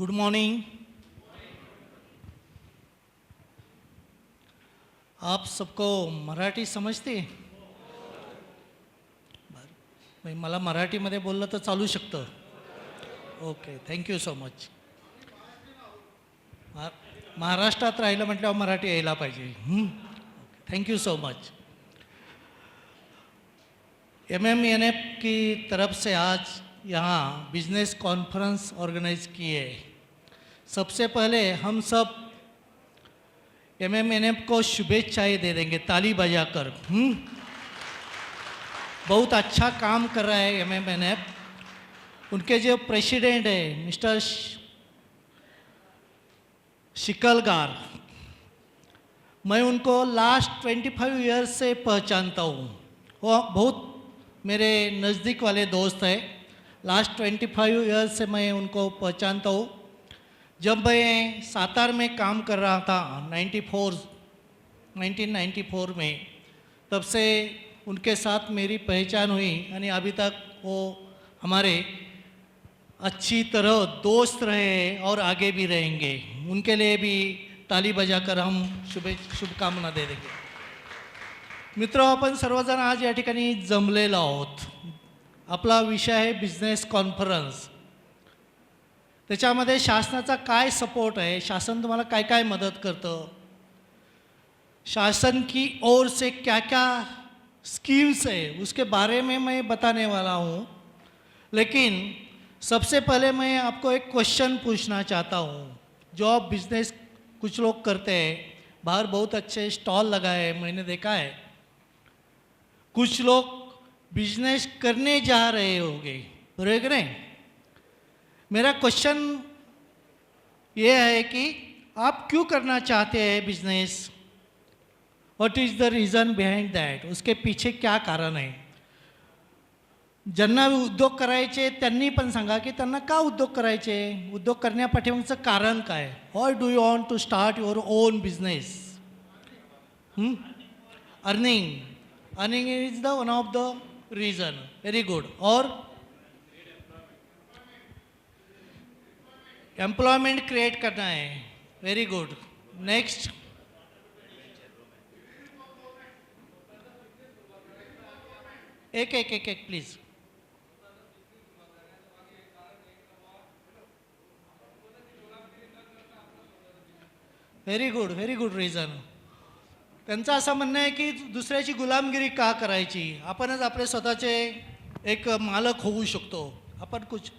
Good morning. आप सबको मराठी समजते? बरं, मला मराठीमध्ये बोललं तर चालू शकतं? Okay, thank you so much. महाराष्ट्रात राहिलं म्हटल्यावर मराठी यायला पाहिजे. Thank you so much. MMNF की तरफ से आज यहाँ बिजनेस कॉन्फ्रेंस ऑर्गेनाइज किए. सबसे पहले हम सब MMNF को शुभेच्छाएं दे देंगे ताली बजाकर. बहुत अच्छा काम कर रहा है MMNF. उनके जो प्रेसिडेंट है मिस्टर शिकलगार, मैं उनको लास्ट 25 ईयर्स से पहचानता हूँ. वो बहुत मेरे नज़दीक वाले दोस्त हैं. लास्ट 25 ईयर्स से मैं उनको पहचानता हूँ. जब मैं सातार में काम कर रहा था 1994 में, तब से उनके साथ मेरी पहचान हुई और अभी तक वो हमारे अच्छी तरह दोस्त रहे और आगे भी रहेंगे. उनके लिए भी ताली बजाकर हम शुभकामना दे देंगे. मित्र, आपण सर्वजण आज या ठिकाणी जमलेलो आहोत. आपला विषय आहे बिझनेस कॉन्फरन्स. त्याच्यामध्ये शासनाचा काय सपोर्ट है, शासन तुम्हाला काय काय मदत करतं, शासन की ओर से क्या क्या स्कीम्स है, उसके बारे में मैं बताने वाला हूँ. लेकिन सबसे पहले मैं आपको एक क्वेश्चन पूछना चाहता हूँ. जो आप बिजनेस कुछ लोग करते हैं, बाहर बहुत अच्छे स्टॉल लगाए हैं, मैंने देखा है. कुछ लोग बिजनेस करने जा रहे होंगे, बरोबर नहीं? मेरा क्वेश्चन ये है कि आप क्यों करना चाहते हैं business? What is the reason behind that? उसके पीछे क्या कारण आहे? ज्यांना उद्योग करायचे त्यांनी पण सांगा की त्यांना का उद्योग करायचे, उद्योग करण्यापाठीमागचं कारण काय. Why do you want to start your own business? Earning is the one of the reason. Very good. और एम्प्लॉयमेंट क्रिएट करना है. Very good. नेक्स्ट. एक एक एक एक प्लीज. Very good reason. त्यांचं असं म्हणणं आहे की दुसऱ्याची गुलामगिरी का करायची, आपणच आपले स्वतःचे एक मालक होऊ शकतो. आपण कुछ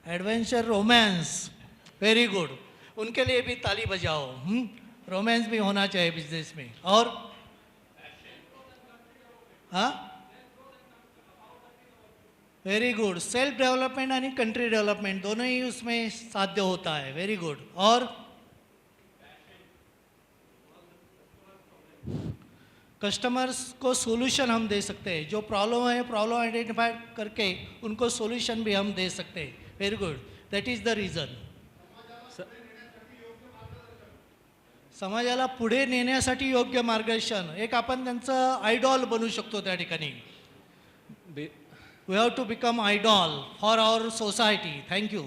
एडवेंचर रोमांस. Very good. उनके लिए भी ताली बजाओ. रोमांस भी होना चाहिए बिजनेस में. और हाँ, वेरी गुड. सेल्फ डेवलपमेंट आणि कंट्री डेवलपमेंट दोनों ही उसमें साध्य होता है. Very good. और कस्टमर्स को सॉल्यूशन हम दे सकते हैं. जो प्रॉब्लम है, प्रॉब्लम आइडेंटिफाई करके उनको सॉल्यूशन भी हम दे सकते हैं. Very good. That is the reason. समाजाला पुढे नेण्यासाठी योग्य मार्गदर्शन, एक आपण त्यांचं आयडॉल बनू शकतो त्या ठिकाणी. We have to become idol for our society. Thank you.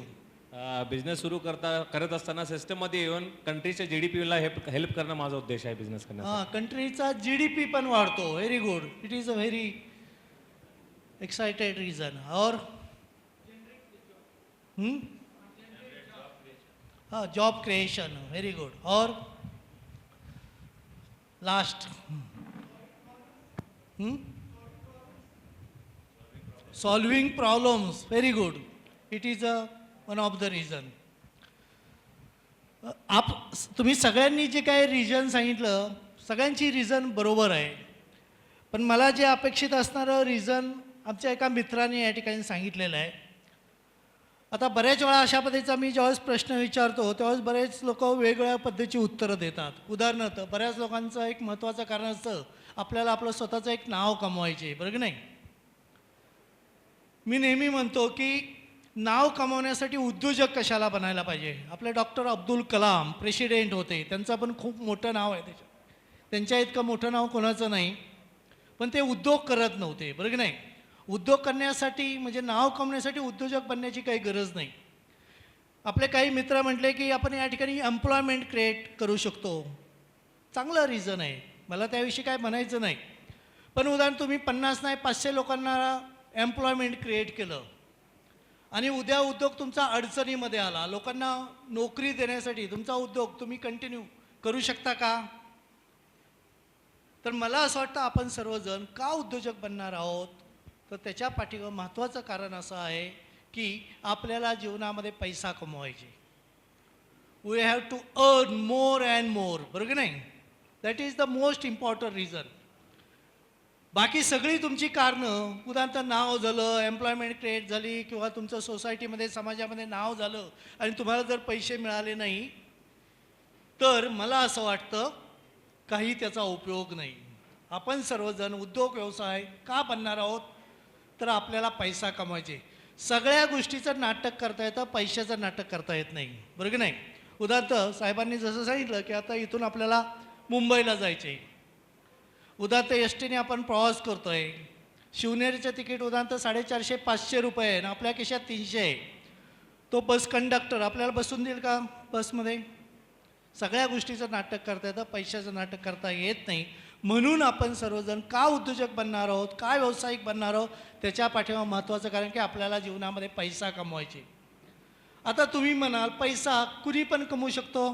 Business सुरू करत असताना सिस्टममध्ये येऊन कंट्रीच्या GDPला हेल्प करणं माझा उद्देश आहे बिझनेस करण्याचा. हां, कंट्रीचा GDP पण वाढतो. Very good. It is a very excited reason. और हाँ, जॉब क्रिएशन. Very good. और last, solving problems. Very good. It is a one of the reason. तुम्ही सगळ्यांनी जे काय रीजन सांगितलं, सगळ्यांची रीजन बरोबर आहे. पण मला जे अपेक्षित असणारं रीजन आमच्या एका मित्राने या ठिकाणी सांगितलेलं आहे. आता बऱ्याच वेळा अशा पद्धतीचा मी ज्यावेळेस प्रश्न विचारतो त्यावेळेस बरेच लोक वेगवेगळ्या पद्धतीची उत्तरं देतात. उदाहरणार्थ, बऱ्याच लोकांचं एक महत्त्वाचं कारण असतं, आपल्याला आपलं स्वतःचं एक नाव कमवायचे, बरं की नाही? मी नेहमी म्हणतो की नाव कमवण्यासाठी उद्योजक कशाला बनायला पाहिजे. आपले डॉक्टर अब्दुल कलाम प्रेसिडेंट होते, त्यांचं पण खूप मोठं नाव आहे. त्यांच्या इतकं मोठं नाव कोणाचं नाही, पण ते उद्योग करत नव्हते, बरं की नाही? उद्योग करण्यासाठी म्हणजे नाव कमवण्यासाठी उद्योजक बनण्याची काही गरज नाही. आपले काही मित्र म्हटले की आपण या ठिकाणी एम्प्लॉयमेंट क्रिएट करू शकतो. चांगलं रिझन आहे, मला त्याविषयी काय म्हणायचं नाही. पण उदाहरण तुम्ही 50 नाही 500 लोकांना एम्प्लॉयमेंट क्रिएट केलं आणि उद्या उद्योग तुमचा अडचणीमध्ये आला, लोकांना नोकरी देण्यासाठी तुमचा उद्योग तुम्ही कंटिन्यू करू शकता का? तर मला असं वाटतं आपण सर्वजण का उद्योजक बनणार आहोत, तर त्याच्या पाठीवर महत्त्वाचं कारण असं आहे की आपल्याला जीवनामध्ये पैसा कमवायचे. We have to earn more and more, बरोबर नाही? That is the most important reason. बाकी सगळी तुमची कारणं, उदाहरणार्थ नाव झालं, एम्प्लॉयमेंट क्रिएट झाली किंवा तुमचं सोसायटीमध्ये समाजामध्ये नाव झालं आणि तुम्हाला जर पैसे मिळाले नाही, तर मला असं वाटतं काही त्याचा उपयोग नाही. आपण सर्वजण उद्योग व्यवसाय का बनणार आहोत, तर आपल्याला पैसा कमवायचे. सगळ्या गोष्टीचं नाटक करता येतं, पैशाचं नाटक करता येत नाही, बरोबर की नाही? उदाहरणार्थ साहेबांनी जसं सांगितलं की आता इथून आपल्याला मुंबईला जायचं आहे. उदाहरणार्थ एस टीने आपण प्रवास करतो आहे, शिवनेरीचं तिकीट उदाहरणार्थ 450-500 रुपये आहे आणि आपल्या खिशात 300 आहे. तो बस कंडक्टर आपल्याला बसून देईल का बसमध्ये? सगळ्या गोष्टीचं नाटक करता येतं, पैशाचं नाटक करता येत नाही. म्हणून आपण सर्वजण का उद्योजक बनणार आहोत, काय व्यावसायिक बनणार आहोत, त्याच्या पाठीमागे महत्त्वाचं कारण की आपल्याला जीवनामध्ये पैसा कमवायचे. आता तुम्ही म्हणाल पैसा कुणी पण कमवू शकतो.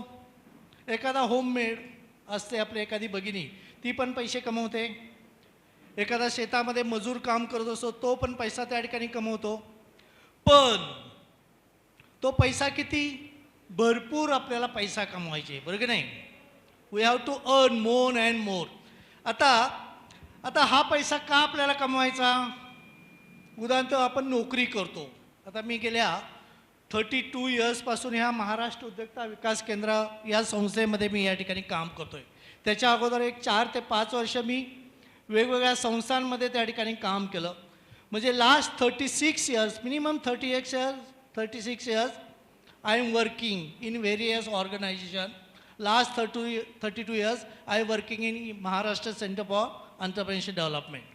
एखादा होममेड असते आपली एखादी भगिनी, ती पण पैसे कमवते. एखादा शेतामध्ये मजूर काम करत असतो, तो पण पैसा त्या ठिकाणी कमवतो. पण तो पैसा किती? भरपूर आपल्याला पैसा कमवायचे, बरोबर की नाही? We have to earn more and more. आता हा पैसा का आपल्याला कमवायचा? उदाहरणार्थ आपण नोकरी करतो. आता मी गेल्या 32 इयर्सपासून ह्या महाराष्ट्र उद्योजकता विकास केंद्र या संस्थेमध्ये मी या ठिकाणी काम करतो आहे. त्याच्या अगोदर एक 4 ते 5 वर्ष मी वेगवेगळ्या संस्थांमध्ये त्या ठिकाणी काम केलं. म्हणजे last 36 years, minimum 36 years I am working in various organizations. Last 32 years, I am working in Maharashtra Center for Entrepreneurship Development.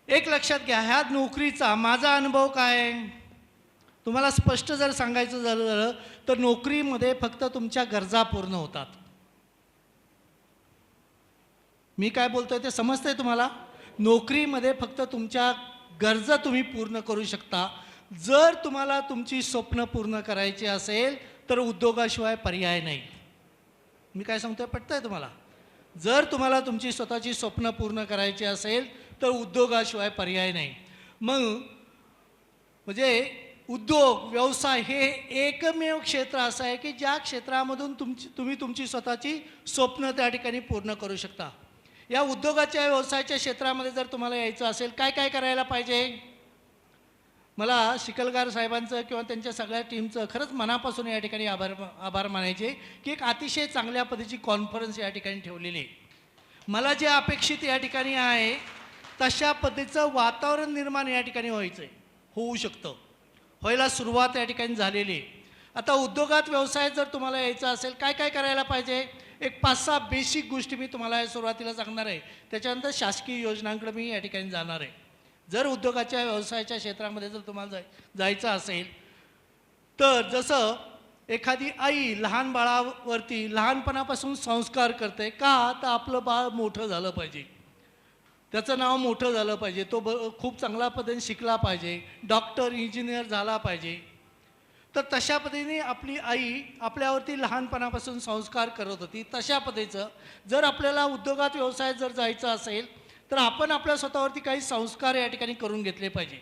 एक लक्षात घ्या, ह्या नोकरीचा माझा अनुभव काय आहे तुम्हाला स्पष्ट जर सांगायचं झालं तर नोकरीमध्ये फक्त तुमच्या गरजा पूर्ण होतात. मी काय बोलतोय ते समजतंय तुम्हाला? नोकरीमध्ये फक्त तुमच्या गरजा तुम्ही पूर्ण करू शकता. जर तुम्हाला तुमची स्वप्न पूर्ण करायची असेल तर उद्योगाशिवाय पर्याय नाही. मी काय सांगतोय पटतंय तुम्हाला? जर तुम्हाला तुमची स्वतःची स्वप्न पूर्ण करायची असेल तर उद्योगाशिवाय पर्याय नाही. मग म्हणजे उद्योग व्यवसाय हे एकमेव क्षेत्र असं आहे की ज्या क्षेत्रामधून तुम्ही तुमची स्वतःची स्वप्न त्या ठिकाणी पूर्ण करू शकता. या उद्योगाच्या व्यवसायाच्या क्षेत्रामध्ये जर तुम्हाला यायचं असेल काय काय करायला पाहिजे? मला शिकलगार साहेबांचं किंवा त्यांच्या सगळ्या टीमचं खरंच मनापासून या ठिकाणी आभार मानायचे की एक अतिशय चांगल्या पद्धतीची कॉन्फरन्स या ठिकाणी ठेवलेली आहे. मला जे अपेक्षित या ठिकाणी आहे तशा पद्धतीचं वातावरण निर्माण या ठिकाणी व्हायचं आहे, होऊ शकतं, व्हायला सुरुवात या ठिकाणी झालेली आहे. आता उद्योगात व्यवसायात जर तुम्हाला यायचं असेल काय काय करायला पाहिजे? एक 5-6 बेसिक गोष्टी मी तुम्हाला सुरुवातीला सांगणार आहे. त्याच्यानंतर शासकीय योजनांकडे मी या ठिकाणी जाणार आहे. जर उद्योगाच्या व्यवसायाच्या क्षेत्रामध्ये जर तुम्हाला जायचं असेल तर जसं एखादी आई लहान बाळावरती लहानपणापासून संस्कार करते का, तर आपलं बाळ मोठं झालं पाहिजे, त्याचं नाव मोठं झालं पाहिजे, तो खूप चांगल्या पद्धतीने शिकला पाहिजे, डॉक्टर इंजिनियर झाला पाहिजे. तर तशा पद्धतीने आपली आई आपल्यावरती लहानपणापासून संस्कार करत होती. तशा पद्धतीचं जर आपल्याला उद्योगात व्यवसायात जर जायचं असेल तर आपण आपल्या स्वतःवरती काही संस्कार या ठिकाणी करून घेतले पाहिजे.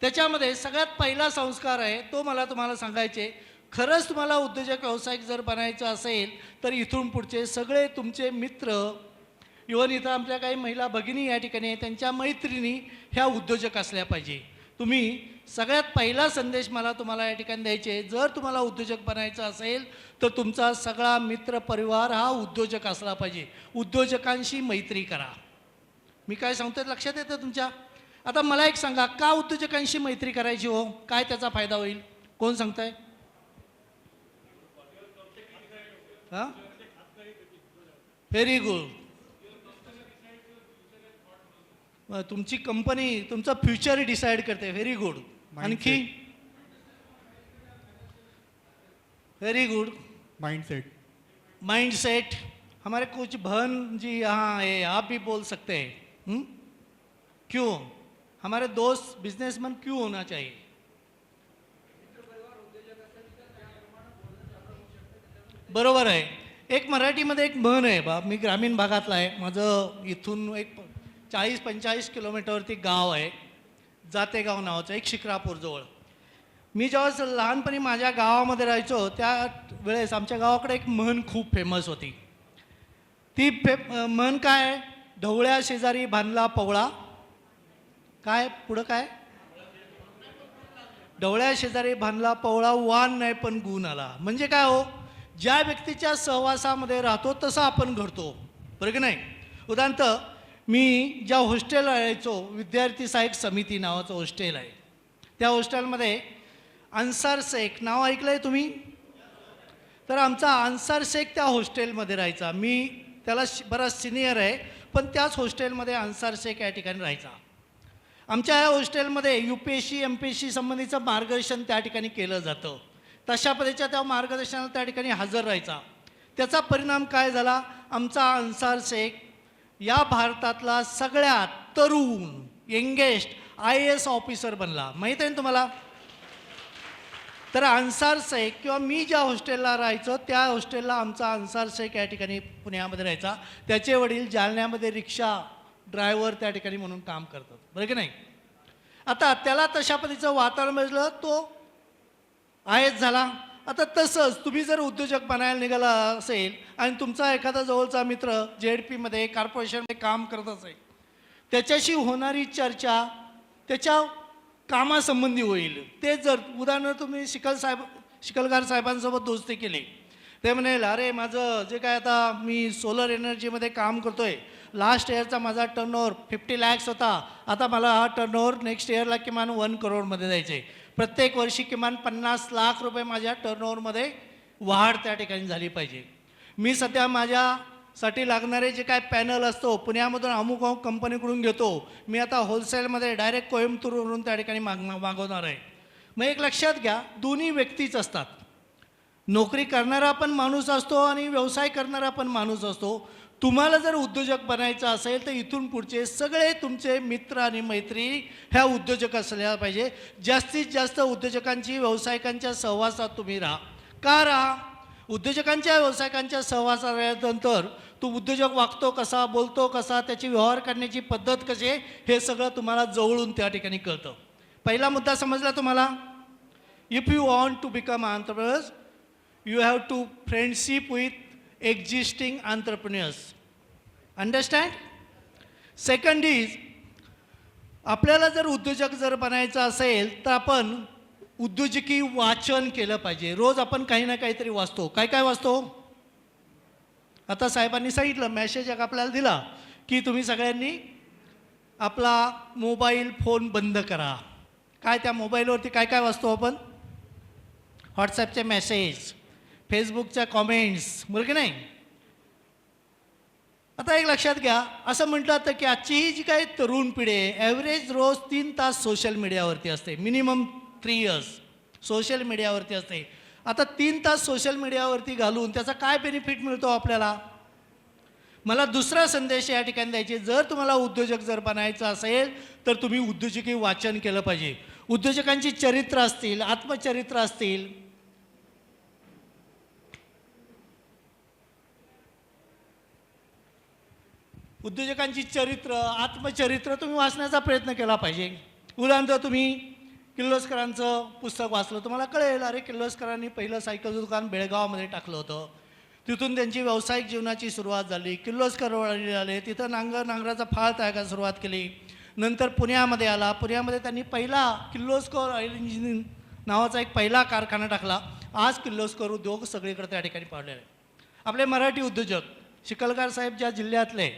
त्याच्यामध्ये सगळ्यात पहिला संस्कार आहे तो मला तुम्हाला सांगायचे, खरंच तुम्हाला उद्योजक व्यावसायिक जर बनायचं असेल तर इथून पुढचे सगळे तुमचे मित्र, इव्हन इथं आपल्या काही महिला भगिनी या ठिकाणी त्यांच्या मैत्रिणी ह्या उद्योजक असल्या पाहिजे. तुम्ही सगळ्यात पहिला संदेश मला तुम्हाला या ठिकाणी द्यायचे, जर तुम्हाला उद्योजक बनायचं असेल तर तुमचा सगळा मित्र परिवार हा उद्योजक असला पाहिजे. उद्योजकांशी मैत्री करा. मी काय सांगतोय लक्षात येतं तुमच्या? आता मला एक सांगा, का उद्योजकांशी मैत्री करायची हो? काय त्याचा फायदा होईल? कोण सांगताय? हां, व्हेरी गुड. तुमची कंपनी तुमचं फ्युचर डिसाईड करते. Very good. आणखी वेरी गुड। माइंडसेट। माइंडसेट, हमारे कुछ बहन जी यहाँ है, आप भी बोल सकते हैं। क्यों हमारे दोस्त बिजनेसमैन क्यों होना चाहिए? बरोबर आहे। एक मराठीमध्ये एक म्हण आहे बा, मी ग्रामीण भागातला आहे, माझं इथून एक 40-45 किलोमीटरवरती गाव आहे, जातेगाव नावाचं, एक शिक्रापूरजवळ। मी जेव्हा लहानपणी माझ्या गावामध्ये राहायचो त्या वेळेस आमच्या गावाकडे एक म्हण खूप फेमस होती। ती म्हण काय? ढवळ्या शेजारी बांधला पवळा, काय पुढं काय? ढवळ्या शेजारी बांधला पवळा, वान नाही पण गुण आला। म्हणजे काय हो, ज्या व्यक्तीच्या सहवासामध्ये राहतो तसं आपण घडतो, बरं की नाही? उदाहरणार्थ मी ज्या हॉस्टेल राहायचो, विद्यार्थी सहाय्यक समिती नावाचं हॉस्टेल आहे, त्या हॉस्टेलमध्ये अन्सार शेख नाव ऐकलं आहे तुम्ही? तर आमचा अन्सार शेख त्या हॉस्टेलमध्ये राहायचा। मी त्याला बराच सिनियर आहे, पण त्याच हॉस्टेलमध्ये अन्सार शेख या ठिकाणी राहायचा। आमच्या या हॉस्टेलमध्ये UPSC MPSC संबंधीचं मार्गदर्शन त्या ठिकाणी केलं जातं। तशा पद्धतीच्या त्या मार्गदर्शनाला त्या ठिकाणी हजर राहायचा। त्याचा परिणाम काय झाला? आमचा अन्सार शेख या भारतातला सगळ्यात तरुण यंगेस्ट IAS ऑफिसर बनला। माहीत आहे ना तुम्हाला? तर अन्सार शेख किंवा मी ज्या हॉस्टेलला राहायचो त्या हॉस्टेलला आमचा अन्सार शेख या ठिकाणी पुण्यामध्ये राहायचा। त्याचे वडील जालन्यामध्ये रिक्षा ड्रायव्हर त्या ठिकाणी म्हणून काम करतात, बरं की नाही? आता त्याला तशा पद्धतीचं वातावरण मिळालं, तो IAS झाला। आता तसंच तुम्ही जर उद्योजक बनायला निघाला असेल आणि तुमचा एखादा जवळचा मित्र JDPमध्ये कॉर्पोरेशनमध्ये काम करत असेल, त्याच्याशी होणारी चर्चा त्याच्या कामासंबंधी होईल। ते जर उदाहरण तुम्ही शिकलगार साहेबांसोबत दोस्ती केली, ते म्हणेल अरे माझं जे काय आता मी सोलर एनर्जीमध्ये काम करतोय, लास्ट इयरचा माझा टर्नओव्हर 50 lakhs होता, आता मला हा टर्नओव्हर नेक्स्ट इयरला किमान 1 crore जायचं आहे। प्रत्येक वर्षी किमान 50 लाख रुपये माझ्या टर्नओव्हरमध्ये वाढ त्या ठिकाणी झाली पाहिजे। मी सध्या माझ्यासाठी लागणारे जे काय पॅनल असतो पुण्यामधून अमुक अमुक कंपनीकडून घेतो, मी आता होलसेलमध्ये डायरेक्ट कोइंबतूरवरून त्या ठिकाणी मागवणार आहे। मग एक लक्षात घ्या, दोन्ही व्यक्तीच असतात। नोकरी करणारा पण माणूस असतो आणि व्यवसाय करणारा पण माणूस असतो। तुम्हाला जर उद्योजक बनायचं असेल तर इथून पुढचे सगळे तुमचे मित्र आणि मैत्रिणी ह्या उद्योजक असल्या पाहिजे। जास्तीत जास्त उद्योजकांची व्यावसायिकांच्या सहवासात तुम्ही राहा। का राहा? उद्योजकांच्या व्यावसायिकांच्या सहवासात राहिल्यानंतर तो उद्योजक वागतो कसा, बोलतो कसा, त्याची व्यवहार करण्याची पद्धत कशी आहे, हे सगळं तुम्हाला जवळून त्या ठिकाणी कळतं। पहिला मुद्दा समजला तुम्हाला? If you want to become entrepreneurs you have to friendship with existing entrepreneurs. Understand? Second is, आपल्याला जर उद्योजक जर बनायचं असेल तर आपण उद्योजकी वाचन केलं पाहिजे। रोज आपण काही ना काहीतरी वाचतो। काय काय वाचतो? आता साहेबांनी सांगितलं, मेसेज एक आपल्याला दिला की तुम्ही सगळ्यांनी आपला मोबाईल फोन बंद करा। काय त्या मोबाईलवरती काय काय वाचतो आपण? व्हॉट्सॲपचे मेसेज, फेसबुकच्या कॉमेंट्स, बरं की नाही? आता एक लक्षात घ्या, असं म्हटलं जातं की आजची ही जी काही तरुण पिढी आहे, ॲव्हरेज रोज 3 तास सोशल मीडियावरती असते, मिनिमम 3 years सोशल मीडियावरती असते। आता 3 तास सोशल मीडियावरती घालून त्याचा काय बेनिफिट मिळतो आपल्याला? मला दुसरा संदेश या ठिकाणी द्यायचे, जर तुम्हाला उद्योजक जर बनायचं असेल तर तुम्ही उद्योजकी वाचन केलं पाहिजे। उद्योजकांची चरित्र असतील, आत्मचरित्र असतील, उद्योजकांची चरित्र, आत्मचरित्र तुम्ही वाचण्याचा प्रयत्न केला पाहिजे। उदाहरणार्थ तुम्ही किर्लोस्करांचं पुस्तक वाचलं, तुम्हाला कळेल अरे किर्लोस्करांनी पहिलं सायकल दुकान बेळगावमध्ये टाकलं होतं, तिथून त्यांची व्यावसायिक जीवनाची सुरुवात झाली। किर्लोस्कर आले, तिथं नांगराचा फाळ तयार सुरुवात केली। नंतर पुण्यामध्ये आला, पुण्यामध्ये त्यांनी पहिला किर्लोस्कर ऑइल इंजिनिअरिंग नावाचा एक पहिला कारखाना टाकला। आज किर्लोस्कर उद्योग सगळीकडे त्या ठिकाणी पाडलेला आहे। आपले मराठी उद्योजक शिकलगार साहेब ज्या जिल्ह्यातले,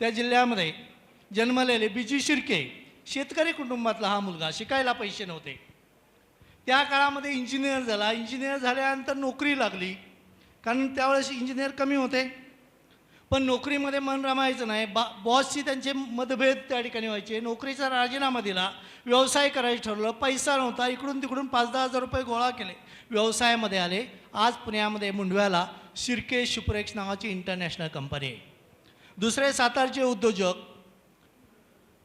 त्या जिल्ह्यामध्ये जन्मलेले BG शिर्के, शेतकरी कुटुंबातला हा मुलगा, शिकायला पैसे नव्हते, त्या काळामध्ये इंजिनियर झाला। इंजिनियर झाल्यानंतर नोकरी लागली, कारण त्यावेळेस इंजिनियर कमी होते। पण नोकरीमध्ये मन रमायचं नाही. बॉसशी त्यांचे मतभेद त्या ठिकाणी व्हायचे. नोकरीचा राजीनामा दिला, व्यवसाय करायचं ठरवलं, पैसा नव्हता, इकडून तिकडून 5-10 हजार रुपये गोळा केले, व्यवसायामध्ये आले. आज पुण्यामध्ये मुंडव्याला शिर्के शुपरेक्स नावाची इंटरनॅशनल कंपनी आहे. दुसरे सातारचे उद्योजक,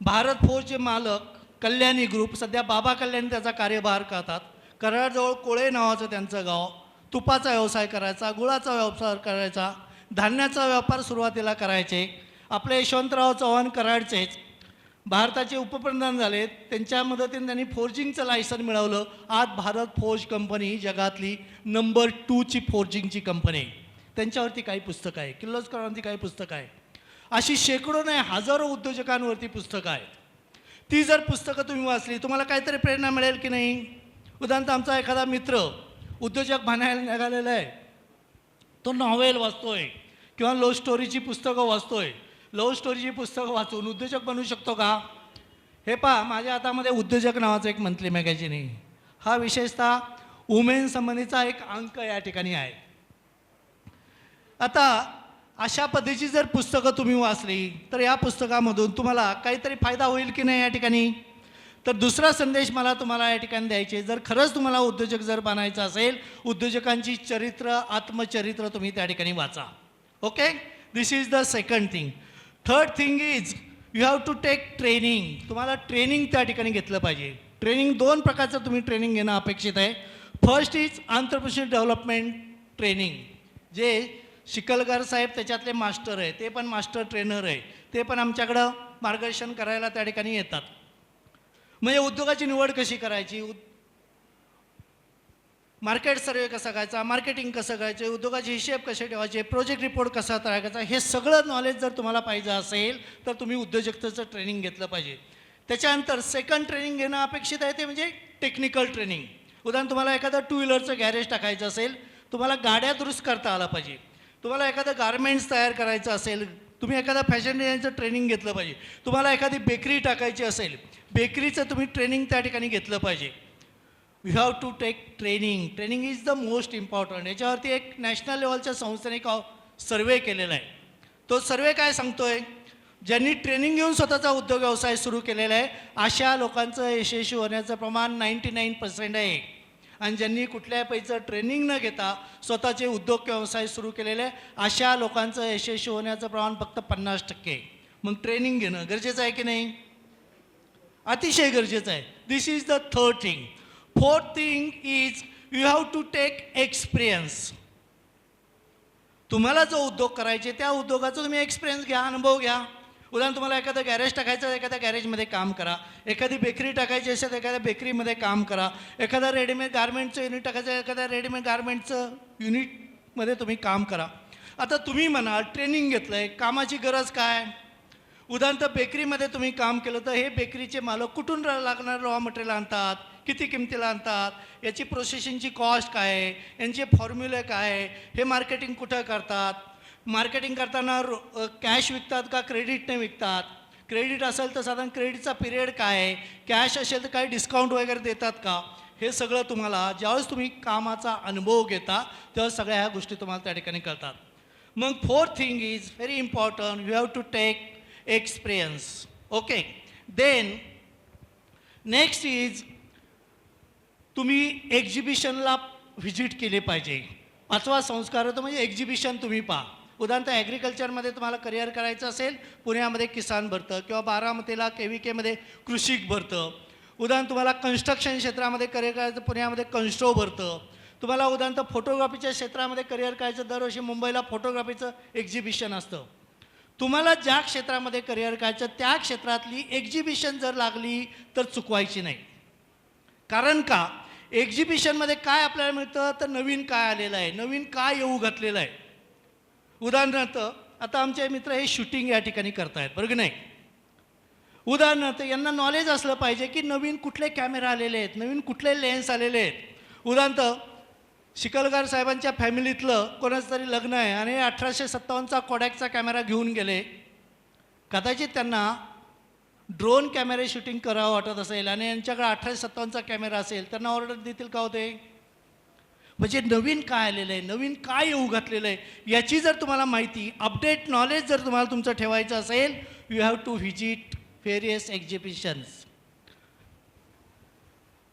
भारत फोर्जचे मालक कल्याणी ग्रुप, सध्या बाबा कल्याणी त्याचा कार्यभार करतात. कराडजवळ कोळे नावाचं त्यांचं गाव, तुपाचा व्यवसाय करायचा, गुळाचा व्यवसाय करायचा, धान्याचा व्यापार सुरुवातीला करायचे. आपले यशवंतराव चव्हाण कराडचेच भारताचे उपप्रधान झाले, त्यांच्या मदतीने त्यांनी फोर्जिंगचं लायसन मिळवलं. आज भारत फोर्ज कंपनी जगातली नंबर 2ची फोर्जिंगची कंपनी आहे. त्यांच्यावरती काही पुस्तकं आहे, किर्लोस्करांवरती काही पुस्तकं आहे, अशी शेकडो नाही हजारो उद्योजकांवरती पुस्तकं आहेत. ती जर पुस्तकं तुम्ही वाचली, तुम्हाला काहीतरी प्रेरणा मिळेल की नाही. उदाहरणार्थ आमचा एखादा मित्र उद्योजक बनायला निघालेला आहे, तो नॉवेल वाचतोय किंवा लव्ह स्टोरीची पुस्तकं वाचतोय. लव्ह स्टोरीची पुस्तकं वाचून उद्योजक बनू शकतो का? हे पहा, माझ्या हातामध्ये उद्योजक नावाचं एक मंथली मॅगझिन आहे. हा विशेषतः वुमेन संबंधीचा एक अंक या ठिकाणी आहे. आता अशा पद्धतीची जर पुस्तकं तुम्ही वाचली तर या पुस्तकामधून तुम्हाला काहीतरी फायदा होईल की नाही या ठिकाणी. तर दुसरा संदेश मला तुम्हाला या ठिकाणी द्यायचे, जर खरंच तुम्हाला उद्योजक जर बनायचं असेल, उद्योजकांची चरित्र, आत्मचरित्र तुम्ही त्या ठिकाणी वाचा. Okay, this is the second thing. Third thing is you have to take training. तुम्हाला ट्रेनिंग त्या ठिकाणी घेतलं पाहिजे. ट्रेनिंग 2 प्रकारचं तुम्ही ट्रेनिंग घेणं अपेक्षित आहे. First is entrepreneurship development training, जे शिकलकर साहेब त्याच्यातले मास्टर आहे, ते पण मास्टर ट्रेनर आहे, ते पण आमच्याकडं मार्गदर्शन करायला त्या ठिकाणी येतात. म्हणजे उद्योगाची निवड कशी करायची, मार्केट सर्वे कसा करायचा, मार्केटिंग कसं करायचे, उद्योगाचे हिशेब कसे ठेवायचे, प्रोजेक्ट रिपोर्ट कसा तयार करायचा, हे सगळं नॉलेज जर तुम्हाला पाहिजे असेल तर तुम्ही उद्योजकतेचं ट्रेनिंग घेतलं पाहिजे. त्याच्यानंतर सेकंड ट्रेनिंग घेणं अपेक्षित आहे, ते म्हणजे टेक्निकल ट्रेनिंग. उदाहरण तुम्हाला एखादं 2 व्हीलरचं गॅरेज टाकायचं असेल, तुम्हाला गाड्या दुरुस्त करता आला पाहिजे. तुम्हाला एखादं गारमेंट्स तयार करायचं असेल, तुम्ही एखादा फॅशन डिझाईनचं ट्रेनिंग घेतलं पाहिजे. तुम्हाला एखादी बेकरी टाकायची असेल, बेकरीचं तुम्ही ट्रेनिंग त्या ठिकाणी घेतलं पाहिजे. You have to take training. Training is the most important. याच्यावरती एक नॅशनल लेवलच्या संस्थेने एक सर्वे केलेला आहे. तो सर्वे काय सांगतोय, ज्यांनी ट्रेनिंग घेऊन स्वतःचा उद्योग व्यवसाय सुरू केलेला आहे अशा लोकांचं यशस्वी होण्याचं प्रमाण 99% आहे. आणि ज्यांनी कुठल्याही पैचं ट्रेनिंग न घेता स्वतःचे उद्योग व्यवसाय सुरू केलेले आहे अशा लोकांचं यशस्वी होण्याचं प्रमाण फक्त 50% आहे. मग ट्रेनिंग घेणं गरजेचं आहे की नाही? अतिशय गरजेचं आहे. This is the third thing. Fourth thing is you have to take experience. तुम्हाला जो उद्योग करायचे त्या उद्योगाचा तुम्ही एक्सपिरियन्स घ्या, अनुभव घ्या. उदाहरण तुम्हाला एखादं गॅरेज टाकायचं, एखाद्या गॅरेजमध्ये काम करा. एखादी बेकरी टाकायची असेल तर एखाद्या बेकरीमध्ये काम करा. एखादा रेडीमेड गारमेंटचं युनिट टाकायचं, एखाद्या रेडीमेड गारमेंटचं युनिटमध्ये तुम्ही काम करा. आता तुम्ही म्हणाल ट्रेनिंग घेतलं आहे, कामाची गरज काय? उदाहरणार्थ बेकरीमध्ये तुम्ही काम केलं तर हे बेकरीचे मालक कुठून लागणारं रॉ मटेरियल आणतात, किती किमतीला आणतात, याची प्रोसेसिंगची कॉस्ट काय आहे, यांचे फॉर्म्युले काय आहे, हे मार्केटिंग कुठं करतात, मार्केटिंग करताना कॅश विकतात का क्रेडिटने विकतात, क्रेडिट असेल तर साधारण क्रेडिटचा पिरियड काय आहे, कॅश असेल तर काही डिस्काउंट वगैरे देतात का, हे सगळं तुम्हाला ज्यावेळेस तुम्ही कामाचा अनुभव घेता तेव्हा सगळ्या ह्या गोष्टी तुम्हाला त्या ठिकाणी कळतात. मग fourth thing is very important. You have to take experience. Okay, then next is तुम्ही एक्झिबिशनला व्हिजिट केले पाहिजे. 5वा संस्कार होतो म्हणजे एक्झिबिशन तुम्ही पहा. उदाहरणार्थ ॲग्रिकल्चरमध्ये तुम्हाला करिअर करायचं असेल, पुण्यामध्ये किसान भरतं किंवा बारामतीला KVKमध्ये कृषिक भरतं. उदाहरण तुम्हाला कन्स्ट्रक्शन क्षेत्रामध्ये करिअर करायचं, पुण्यामध्ये कन्स्ट्रो भरतं. तुम्हाला उदाहरणार्थ फोटोग्राफीच्या क्षेत्रामध्ये करिअर करायचं, दरवर्षी मुंबईला फोटोग्राफीचं एक्झिबिशन असतं. तुम्हाला ज्या क्षेत्रामध्ये करिअर करायचं त्या क्षेत्रातली एक्झिबिशन जर लागली तर चुकवायची नाही. कारण का, एक्झिबिशनमध्ये काय आपल्याला मिळतं तर नवीन काय आलेलं आहे, नवीन काय येऊ घातलेलं आहे. उदाहरणार्थ आता आमचे मित्र हे शूटिंग या ठिकाणी करतायत, बरोबर नाही? उदाहरणार्थ यांना नॉलेज असलं पाहिजे की नवीन कुठले कॅमेरा आलेले आहेत, नवीन कुठले लेन्स आलेले आहेत. उदाहरणार्थ शिकलकर साहेबांच्या फॅमिलीतलं कोणाचं तरी लग्न आहे आणि 1857चा कोडॅकचा कॅमेरा घेऊन गेले. कदाचित त्यांना ड्रोन कॅमेरे शूटिंग करावं वाटत असेल आणि यांच्याकडे 1857चा कॅमेरा असेल, त्यांना ऑर्डर देतील का होते? म्हणजे नवीन काय आलेलं आहे, नवीन काय येऊ घातलेलं आहे याची जर तुम्हाला माहिती, अपडेट नॉलेज जर तुम्हाला तुमचं ठेवायचं असेल, you have to visit various exhibitions.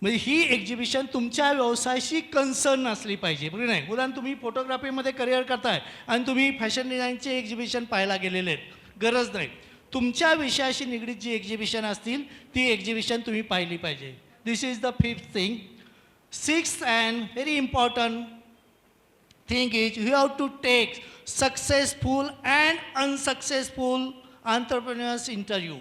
म्हणजे ही एक्झिबिशन तुमच्या व्यवसायाशी कन्सर्न असली पाहिजे, बरोबर नाही. उदाहरण तुम्ही फोटोग्राफीमध्ये करिअर करताय आणि तुम्ही फॅशन डिझाईनचे एक्झिबिशन पाहायला गेलेले आहेत, गरज नाही. तुमच्या विषयाशी निगडीत जी एक्झिबिशन असतील ती एक्झिबिशन तुम्ही पाहिली पाहिजे. This is the fifth thing. Sixth and very important thing is you have to take successful and unsuccessful entrepreneurs interview.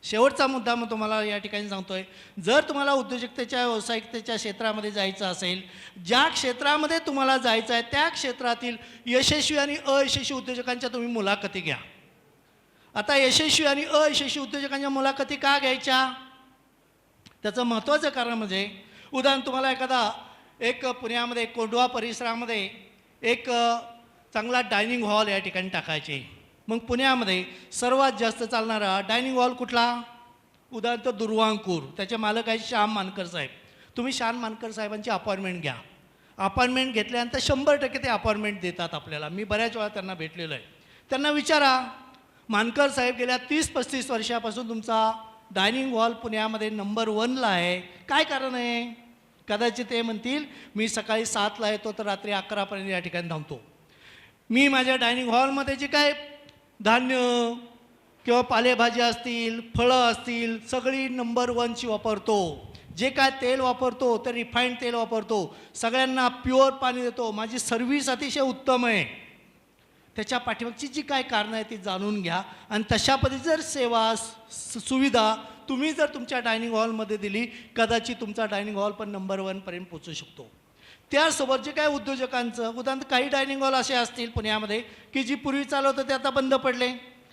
शेवटचा मुद्दा मग तुम्हाला या ठिकाणी सांगतोय, जर तुम्हाला उद्योजकतेच्या व्यावसायिकतेच्या क्षेत्रामध्ये जायचं असेल, ज्या क्षेत्रामध्ये तुम्हाला जायचं आहे त्या क्षेत्रातील यशस्वी आणि अयशस्वी उद्योजकांच्या तुम्ही मुलाखती घ्या. आता यशस्वी आणि अयशस्वी उद्योजकांच्या मुलाखती का घ्यायच्या, त्याचं महत्त्वाचं कारण म्हणजे उदाहरण तुम्हाला एक पुण्यामध्ये कोंढवा परिसरामध्ये एक चांगला डायनिंग हॉल या ठिकाणी टाकायचे. मग पुण्यामध्ये सर्वात जास्त चालणारा डायनिंग हॉल कुठला, उदाहरण तर दुर्वांकूर, त्याचे मालक आहेत श्याम मानकर साहेब. तुम्ही श्याम मानकर साहेबांची अपॉइंटमेंट घ्या. अपॉइंटमेंट घेतल्यानंतर 100% ते अपॉइंटमेंट देतात आपल्याला. मी बऱ्याच वेळा त्यांना भेटलेलो आहे. त्यांना विचारा, मानकर साहेब गेल्या 30-35 वर्षापासून तुमचा डायनिंग हॉल पुण्यामध्ये नंबर 1ला आहे, काय कारण आहे. कदाचित ते म्हणतील मी सकाळी 7ला येतो तर रात्री 11पर्यंत या ठिकाणी थांबतो. मी माझ्या डायनिंग हॉलमध्ये जे काय धान्य किंवा पालेभाज्या असतील, फळं असतील, सगळी नंबर 1ची वापरतो. जे काय तेल वापरतो ते रिफाईंड तेल वापरतो, सगळ्यांना प्युअर पाणी देतो, माझी सर्व्हिस अतिशय उत्तम आहे. त्याच्या पाठीमागची जी काय कारणं आहेत ती जाणून घ्या आणि तशा पद्धतीची जर सेवा सुविधा तुम्ही जर तुमच्या डायनिंग हॉलमध्ये दिली, कदाचित तुमचा डायनिंग हॉल पण नंबर 1पर्यंत पोचू शकतो. त्यासोबत जे काय उद्योजकांचं उदाहरण, काही डायनिंग हॉल असे असतील पुण्यामध्ये की जी पूर्वी चालवत होते आता बंद पडले.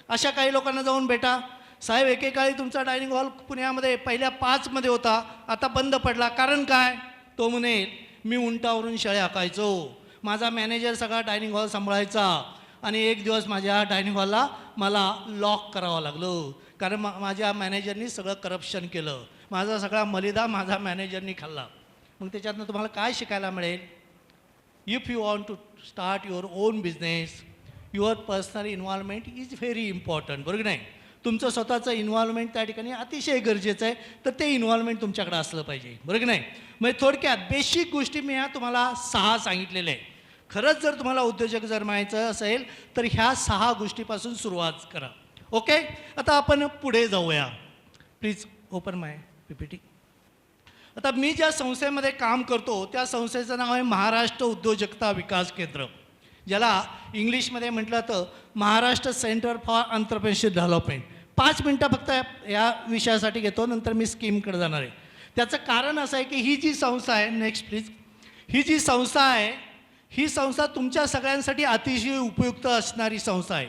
अशा काही लोकांना जाऊन भेटा, साहेब एकेकाळी तुमचा डायनिंग हॉल पुण्यामध्ये पहिल्या 5मध्ये होता, आता बंद पडला, कारण काय. तो म्हणेल मी उंटावरून शेळ्या हाकायचो, माझा मॅनेजर सगळा डायनिंग हॉल सांभाळायचा आणि एक दिवस माझ्या डायनिंग हॉलला मला लॉक करावं लागलं, कारण माझ्या मॅनेजरनी सगळं करप्शन केलं, माझा सगळा मलिदा माझा मॅनेजरनी खाल्ला. मग त्याच्यातनं तुम्हाला काय शिकायला मिळेल. If you want to start your own business, your personal involvement is very important, बरोबर नाही. तुमचं स्वतःचं इन्व्हॉल्वमेंट त्या ठिकाणी अतिशय गरजेचं आहे, तर ते इन्व्हॉल्वमेंट तुमच्याकडे असलं पाहिजे, बरोबर नाही. म्हणजे थोडक्यात बेसिक गोष्टी मी तुम्हाला 6 सांगितलेल्या आहे. खरंच जर तुम्हाला उद्योजक जर म्हणायचं असेल तर ह्या 6 गोष्टीपासून सुरुवात करा. ओके, आता आपण पुढे जाऊया. Please open my PPT. आता मी ज्या संस्थेमध्ये काम करतो त्या संस्थेचं नाव आहे महाराष्ट्र उद्योजकता विकास केंद्र, ज्याला इंग्लिशमध्ये म्हटलं तर Maharashtra centre for entrepreneurship development. 5 मिनटं फक्त या विषयासाठी घेतो, नंतर मी स्कीमकडे जाणार आहे. त्याचं कारण असं आहे की ही जी संस्था आहे, नेक्स्ट प्लीज, ही जी संस्था आहे ही संस्था तुमच्या सगळ्यांसाठी अतिशय उपयुक्त असणारी संस्था आहे.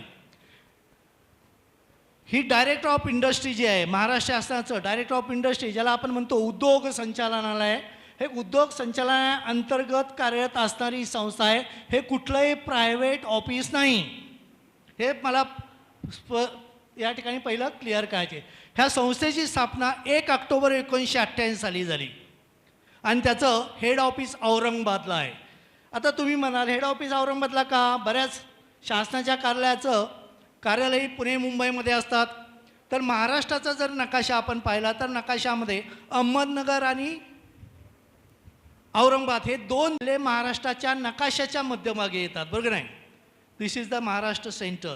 ही डायरेक्टर ऑफ इंडस्ट्री जी आहे, महाराष्ट्र शासनाचं डायरेक्टर ऑफ इंडस्ट्री ज्याला आपण म्हणतो उद्योग संचालनालय, हे उद्योग संचालनालयाअंतर्गत कार्यरत असणारी संस्था आहे. हे कुठलंही प्रायव्हेट ऑफिस नाही, हे मला या ठिकाणी पहिलं क्लिअर करायचे. ह्या संस्थेची स्थापना 1 ऑक्टोबर 1988 साली झाली आणि त्याचं हेड ऑफिस औरंगाबादला आहे. आता तुम्ही म्हणाल हेड ऑफिस औरंगाबादला का, बऱ्याच शासनाच्या कार्यालयी पुणे मुंबईमध्ये असतात. तर महाराष्ट्राचा जर नकाशा आपण पाहिला तर नकाशामध्ये अहमदनगर आणि औरंगाबाद हे 2 जिल्हे महाराष्ट्राच्या नकाशाच्या मध्यभागी येतात, बरोबर नाही. दिस इज द महाराष्ट्र सेंटर.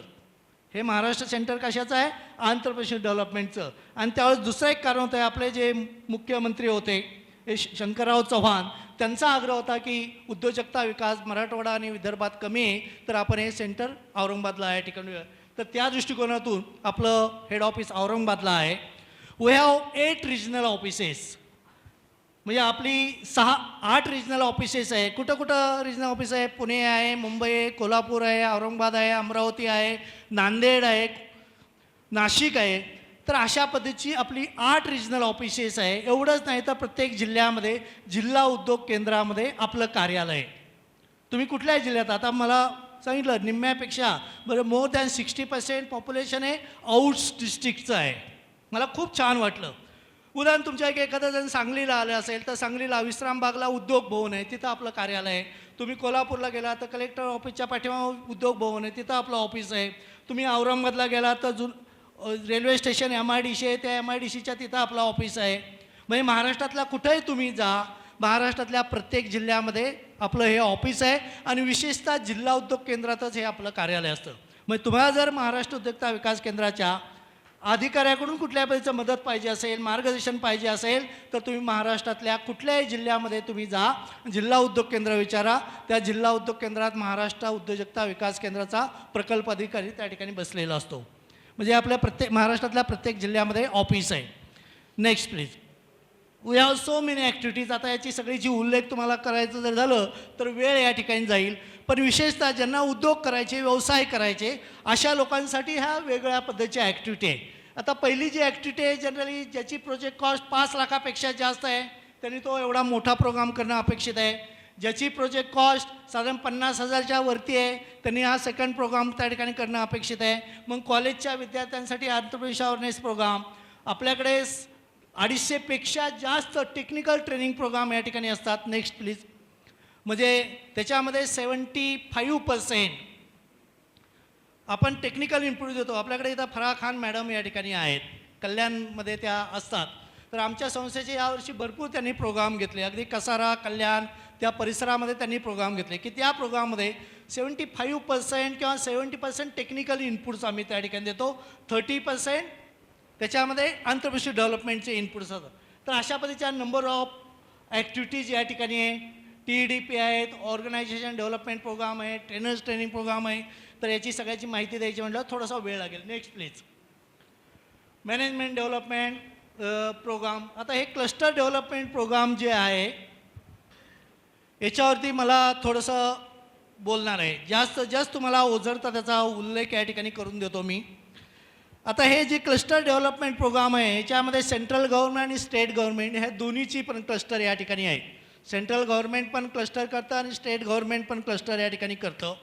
हे महाराष्ट्र सेंटर कशाचं आहे, एंटरप्रेन्योरशिप डेव्हलपमेंटचं. आणि त्यावेळेस दुसरं एक कारण होतं, आपले जे मुख्यमंत्री होते हे शंकरराव चव्हाण, त्यांचा आग्रह होता की उद्योजकता विकास मराठवाडा आणि विदर्भात कमी आहे, तर आपण हे सेंटर औरंगाबादला या ठिकाणी, तर त्या दृष्टिकोनातून आपलं हेड ऑफिस औरंगाबादला आहे. वी हॅव 8 रिजनल ऑफिसेस, म्हणजे आपली 8 रिजनल ऑफिसेस आहे. कुठं कुठं रिजनल ऑफिस आहे, पुणे आहे, मुंबई आहे, कोल्हापूर आहे, औरंगाबाद आहे, अमरावती आहे, नांदेड आहे, नाशिक आहे. तर अशा पद्धतीची आपली 8 रिजनल ऑफिसेस आहे. एवढंच नाही तर प्रत्येक जिल्ह्यामध्ये जिल्हा उद्योग केंद्रामध्ये आपलं कार्यालय आहे. तुम्ही कुठल्याही जिल्ह्यात, आता मला सांगितलं निम्म्यापेक्षा मोर दॅन 60% पॉप्युलेशन हे आउट्स डिस्ट्रिक्टचं आहे. मला खूप छान वाटलं. उदाहरण तुमच्या एक एखादा जण सांगलीला आलं असेल तर सांगलीला विश्रामबागला उद्योग भवन आहे, तिथं आपलं कार्यालय आहे. तुम्ही कोल्हापूरला गेला तर कलेक्टर ऑफिसच्या पाठीमागे उद्योग भवन आहे, तिथं आपलं ऑफिस आहे. तुम्ही औरंगाबादला गेला तर रेल्वे स्टेशन MIDC आहे, त्या MIDCच्या तिथं आपलं ऑफिस आहे. म्हणजे महाराष्ट्रातला कुठेही तुम्ही जा, महाराष्ट्रातल्या प्रत्येक जिल्ह्यामध्ये आपलं हे ऑफिस आहे आणि विशेषतः जिल्हा उद्योग केंद्रातच हे आपलं कार्यालय असतं. म्हणजे तुम्हाला जर महाराष्ट्र उद्योजकता विकास केंद्राच्या अधिकाऱ्याकडून कुठल्या पद्धतीचं मदत पाहिजे असेल, मार्गदर्शन पाहिजे असेल तर तुम्ही महाराष्ट्रातल्या कुठल्याही जिल्ह्यामध्ये तुम्ही जा, जिल्हा उद्योग केंद्र विचारा. त्या जिल्हा उद्योग केंद्रात महाराष्ट्र उद्योजकता विकास केंद्राचा प्रकल्प अधिकारी त्या ठिकाणी बसलेला असतो. म्हणजे आपल्या महाराष्ट्रातल्या प्रत्येक जिल्ह्यामध्ये ऑफिस आहे. Next please. We have so many activities. आता याची सगळीची उल्लेख तुम्हाला करायचं जर झालं तर वेळ या ठिकाणी जाईल. पण विशेषतः ज्यांना उद्योग करायचे, व्यवसाय करायचे अशा लोकांसाठी ह्या वेगळ्या पद्धतीच्या ॲक्टिव्हिटी आहे. आता पहिली जी ॲक्टिव्हिटी आहे जनरली ज्याची प्रोजेक्ट कॉस्ट 5 लाखापेक्षा जास्त आहे त्यांनी तो एवढा मोठा प्रोग्राम करणं अपेक्षित आहे. ज्याची प्रोजेक्ट कॉस्ट साधारण 50,000च्या वरती आहे त्यांनी हा सेकंड प्रोग्राम त्या ठिकाणी करणं अपेक्षित आहे. मग कॉलेजच्या विद्यार्थ्यांसाठी एंटरप्रेन्योरशिप अवेअरनेस प्रोग्राम, आपल्याकडे 250पेक्षा जास्त टेक्निकल ट्रेनिंग प्रोग्राम या ठिकाणी असतात. Next please. म्हणजे त्याच्यामध्ये 75% आपण टेक्निकल इनपुट देतो. आपल्याकडे इथं फराह खान मॅडम या ठिकाणी आहेत, कल्याणमध्ये त्या असतात. तर आमच्या संस्थेचे यावर्षी भरपूर त्यांनी प्रोग्राम घेतले. अगदी कसारा, कल्याण त्या परिसरामध्ये त्यांनी प्रोग्राम घेतले की त्या प्रोग्राममध्ये 75% किंवा 70% टेक्निकल इनपुट्स आम्ही त्या ठिकाणी देतो. 30% त्याच्यामध्ये एंटरप्रेन्योरशिप डेव्हलपमेंटचे इनपुट्स असतात. तर अशा पद्धतीच्या नंबर ऑफ ॲक्टिव्हिटीज या ठिकाणी आहे. TEDP आहेत, ऑर्गनायझेशन डेव्हलपमेंट प्रोग्राम आहे, ट्रेनर्स ट्रेनिंग प्रोग्राम आहे. तर याची सगळ्याची माहिती द्यायची म्हटलं थोडासा वेळ लागेल. Next please. Management development program. आता हे क्लस्टर डेव्हलपमेंट प्रोग्राम जे आहे याच्यावरती मला थोडंसं बोलणार आहे. जास्त तुम्हाला ओझरता त्याचा उल्लेख या ठिकाणी करून देतो मी. आता हे जे क्लस्टर डेव्हलपमेंट प्रोग्राम आहे याच्यामध्ये सेंट्रल गव्हर्नमेंट आणि स्टेट गव्हर्नमेंट ह्या दोन्हीची पण क्लस्टर या ठिकाणी आहे. सेंट्रल गव्हर्नमेंट पण क्लस्टर करतं आणि स्टेट गव्हर्नमेंट पण क्लस्टर या ठिकाणी करतं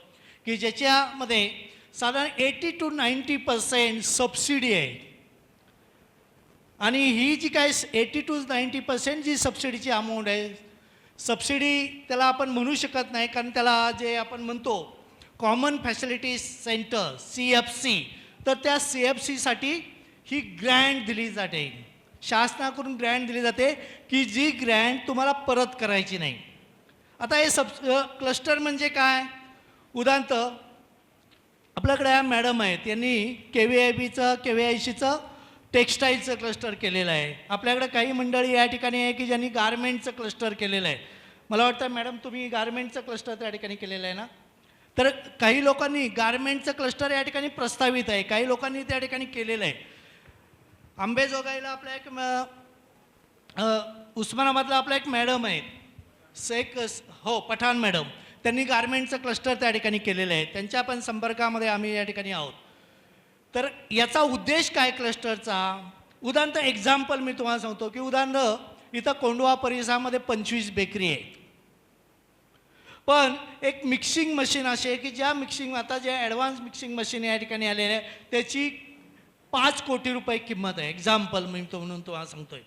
की ज्याच्यामध्ये साधारण 80 to 90% सबसिडी आहे. आणि ही जी काय 80 to 90% जी सबसिडीची अमाऊंट आहे, सबसिडी त्याला आपण म्हणू शकत नाही कारण त्याला जे आपण म्हणतो कॉमन फॅसिलिटीज सेंटर CFC, तर त्या CFCसाठी ही ग्रँट दिली जाते. शासनाकडून ग्रँट दिली जाते की जी ग्रँट तुम्हाला परत करायची नाही. आता हे क्लस्टर म्हणजे काय? उदाहरणार्थ आपल्याकडे या मॅडम आहेत, यांनी KVIBचं KVICचं टेक्स्टाईलचं क्लस्टर केलेलं आहे. आपल्याकडे काही मंडळी या ठिकाणी आहे की ज्यांनी गारमेंटचं क्लस्टर केलेलं आहे. मला वाटतं मॅडम तुम्ही गारमेंटचं क्लस्टर त्या ठिकाणी केलेलं आहे ना. तर काही लोकांनी गारमेंटचं क्लस्टर या ठिकाणी प्रस्तावित आहे, काही लोकांनी त्या ठिकाणी केलेलं आहे. अंबेजोगाईला आपल्या एक उस्मानाबादला आपला एक मॅडम आहेत पठाण मॅडम, त्यांनी गारमेंटचं क्लस्टर त्या ठिकाणी केलेलं आहे. त्यांच्या पण संपर्कामध्ये आम्ही या ठिकाणी आहोत. तर याचा उद्देश काय क्लस्टरचा? उदाहरणार्थ एक्झाम्पल मी तुम्हाला सांगतो की उदाहरण इथं कोंडवा परिसरामध्ये 25 बेकरी आहे. पण एक मिक्सिंग मशीन अशी आहे की ज्या मिक्सिंग आता जे ॲडव्हान्स मिक्सिंग मशीन या ठिकाणी आलेले आहे त्याची 5 कोटी रुपये किंमत आहे. एक्झाम्पल मी म्हणून तुम्हाला सांगतोय.